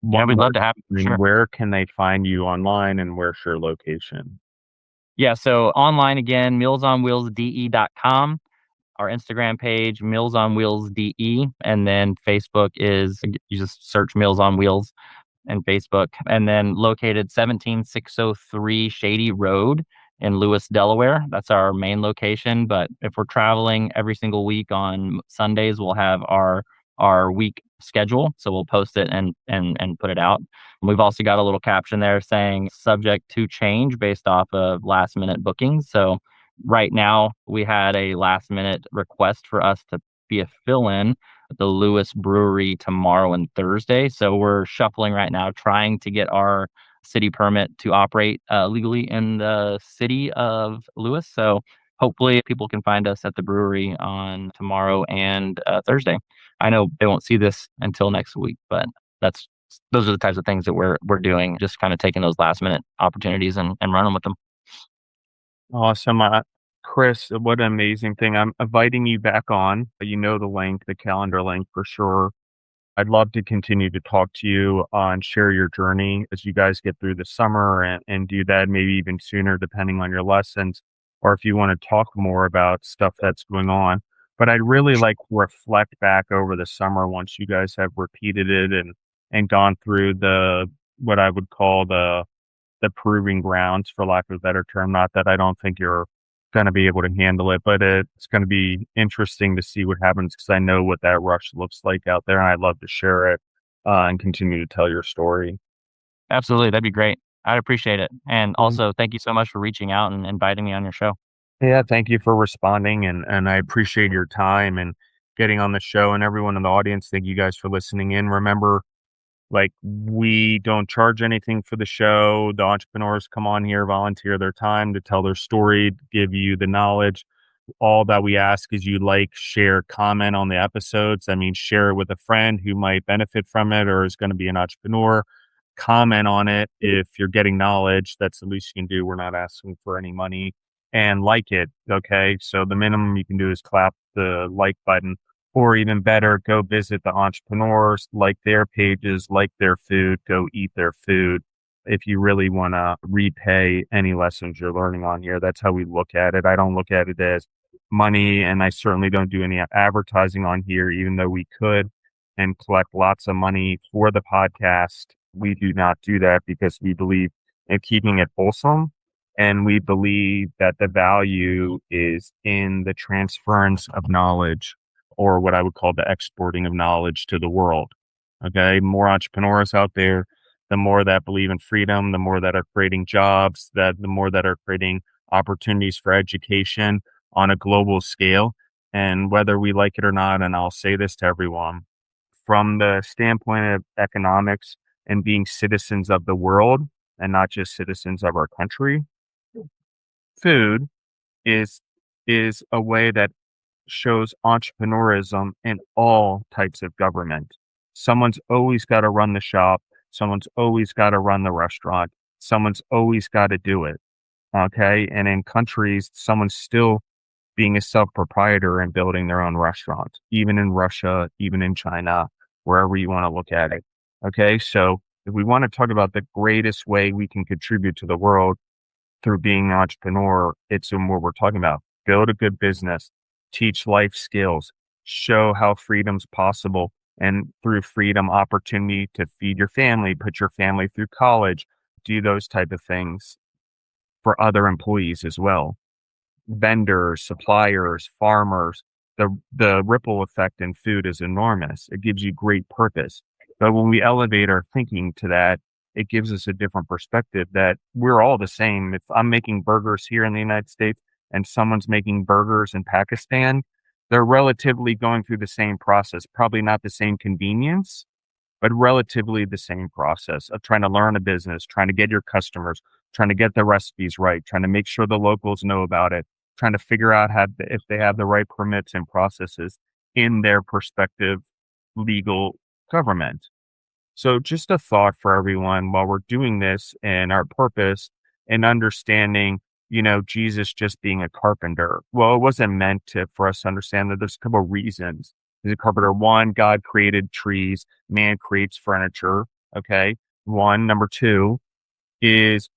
Speaker 2: Yeah,
Speaker 1: One
Speaker 2: we'd love
Speaker 1: last
Speaker 2: to have you for
Speaker 1: thing,
Speaker 2: sure.
Speaker 1: where can they find you online and where's your location?
Speaker 2: Yeah, so online again, mealsonwheelsde.com, our Instagram page, Meals on Wheels DE, and then Facebook is you just search Meals on Wheels and Facebook, and then located 17603 Shady Road in Lewes, Delaware. That's our main location. But if we're traveling every single week on Sundays, we'll have our week schedule. So we'll post it and put it out. We've also got a little caption there saying subject to change based off of last minute bookings. So right now we had a last minute request for us to be a fill in at the Lewes Brewery tomorrow and Thursday. So we're shuffling right now, trying to get our city permit to operate legally in the city of Lewes. So hopefully people can find us at the brewery on tomorrow and Thursday. I know they won't see this until next week, but that's those are the types of things that we're doing, just kind of taking those last minute opportunities and running with them.
Speaker 1: Awesome. Chris, what an amazing thing. I'm inviting you back on. You know the link, the calendar link for sure. I'd love to continue to talk to you and share your journey as you guys get through the summer and do that maybe even sooner, depending on your lessons, or if you want to talk more about stuff that's going on. But I'd really like to reflect back over the summer once you guys have repeated it and gone through the what I would call the the proving grounds, for lack of a better term. Not that I don't think you're going to be able to handle it, but it's going to be interesting to see what happens because I know what that rush looks like out there, and I'd love to share it and continue to tell your story.
Speaker 2: Absolutely, that'd be great. I'd appreciate it. And
Speaker 1: Mhm.
Speaker 2: also, thank you so much for reaching out and inviting me on your show.
Speaker 1: Yeah, thank you for responding, and I appreciate your time and getting on the show, and everyone in the audience. Thank you guys for listening in. Remember, like, we don't charge anything for the show. The entrepreneurs come on here, volunteer their time to tell their story, give you the knowledge. All that we ask is you like, share, comment on the episodes. I mean, share it with a friend who might benefit from it or is going to be an entrepreneur. Comment on it if you're getting knowledge. That's the least you can do. We're not asking for any money. And like it. Okay. So the minimum you can do is clap the like button. Or even better, go visit the entrepreneurs, like their pages, like their food, go eat their food. If you really want to repay any lessons you're learning on here, that's how we look at it. I don't look at it as money, and I certainly don't do any advertising on here, even though we could and collect lots of money for the podcast. We do not do that because we believe in keeping it wholesome. And we believe that the value is in the transference of knowledge, or what I would call the exporting of knowledge to the world. Okay. More entrepreneurs out there, the more that believe in freedom, the more that are creating jobs, that the more that are creating opportunities for education on a global scale. And whether we like it or not, and I'll say this to everyone, from the standpoint of economics and being citizens of the world and not just citizens of our country, food is is a way that shows entrepreneurism in all types of government. Someone's always got to run the shop. Someone's always got to run the restaurant. Someone's always got to do it. Okay. And in countries, someone's still being a self proprietor and building their own restaurant, even in Russia, even in China, wherever you want to look at it. Okay. So if we want to talk about the greatest way we can contribute to the world, through being an entrepreneur, it's in what we're talking about. Build a good business, teach life skills, show how freedom's possible, and through freedom, opportunity to feed your family, put your family through college, do those type of things for other employees as well. Vendors, suppliers, farmers, the ripple effect in food is enormous. It gives you great purpose. But when we elevate our thinking to that, it gives us a different perspective that we're all the same. If I'm making burgers here in the United States and someone's making burgers in Pakistan, they're relatively going through the same process, probably not the same convenience, but relatively the same process of trying to learn a business, trying to get your customers, trying to get the recipes right, trying to make sure the locals know about it, trying to figure out if they have the right permits and processes in their perspective legal government. So just a thought for everyone while we're doing this and our purpose and understanding, Jesus just being a carpenter. Well, it wasn't meant to for us to understand that there's a couple of reasons. As a carpenter, one, God created trees, man creates furniture. Okay. One. Number two is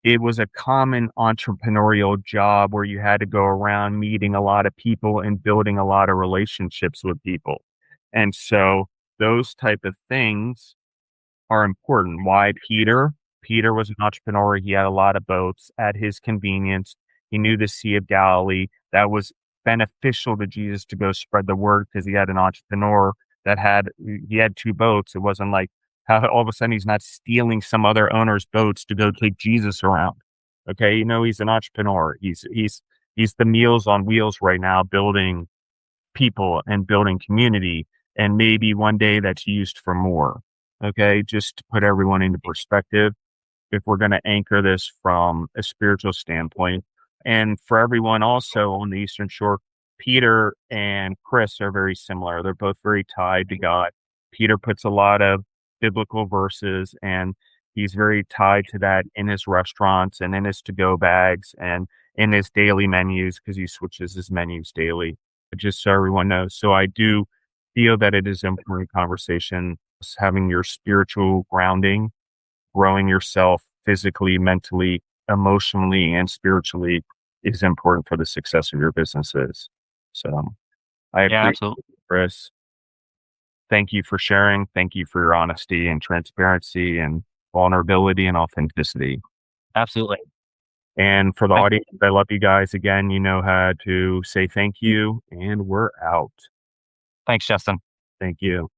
Speaker 1: it was a common entrepreneurial job where you had to go around meeting a lot of people and building a lot of relationships with people. And so those type of things are important. Why Peter? Peter was an entrepreneur. He had a lot of boats at his convenience. He knew the Sea of Galilee. That was beneficial to Jesus to go spread the word because he had an entrepreneur he had two boats. It wasn't like how all of a sudden he's not stealing some other owner's boats to go take Jesus around. Okay, he's an entrepreneur. He's the Mealz on wheels right now, building people and building community, and maybe one day that's used for more. Okay, just to put everyone into perspective, if we're going to anchor this from a spiritual standpoint. And for everyone also on the Eastern Shore, Peter and Chris are very similar. They're both very tied to God. Peter puts a lot of biblical verses, and he's very tied to that in his restaurants and in his to go bags and in his daily menus because he switches his menus daily, just so everyone knows. So I do feel that it is an important conversation, having your spiritual grounding, growing yourself physically, mentally, emotionally, and spiritually is important for the success of your businesses. So I
Speaker 2: Yeah,
Speaker 1: appreciate
Speaker 2: absolutely.
Speaker 1: it, Chris. Thank you for sharing. Thank you for your honesty and transparency and vulnerability and authenticity.
Speaker 2: Absolutely.
Speaker 1: And for the
Speaker 2: Thank
Speaker 1: audience, I love you guys. Again, you know how to say thank you, and we're out.
Speaker 2: Thanks, Justin.
Speaker 1: Thank you.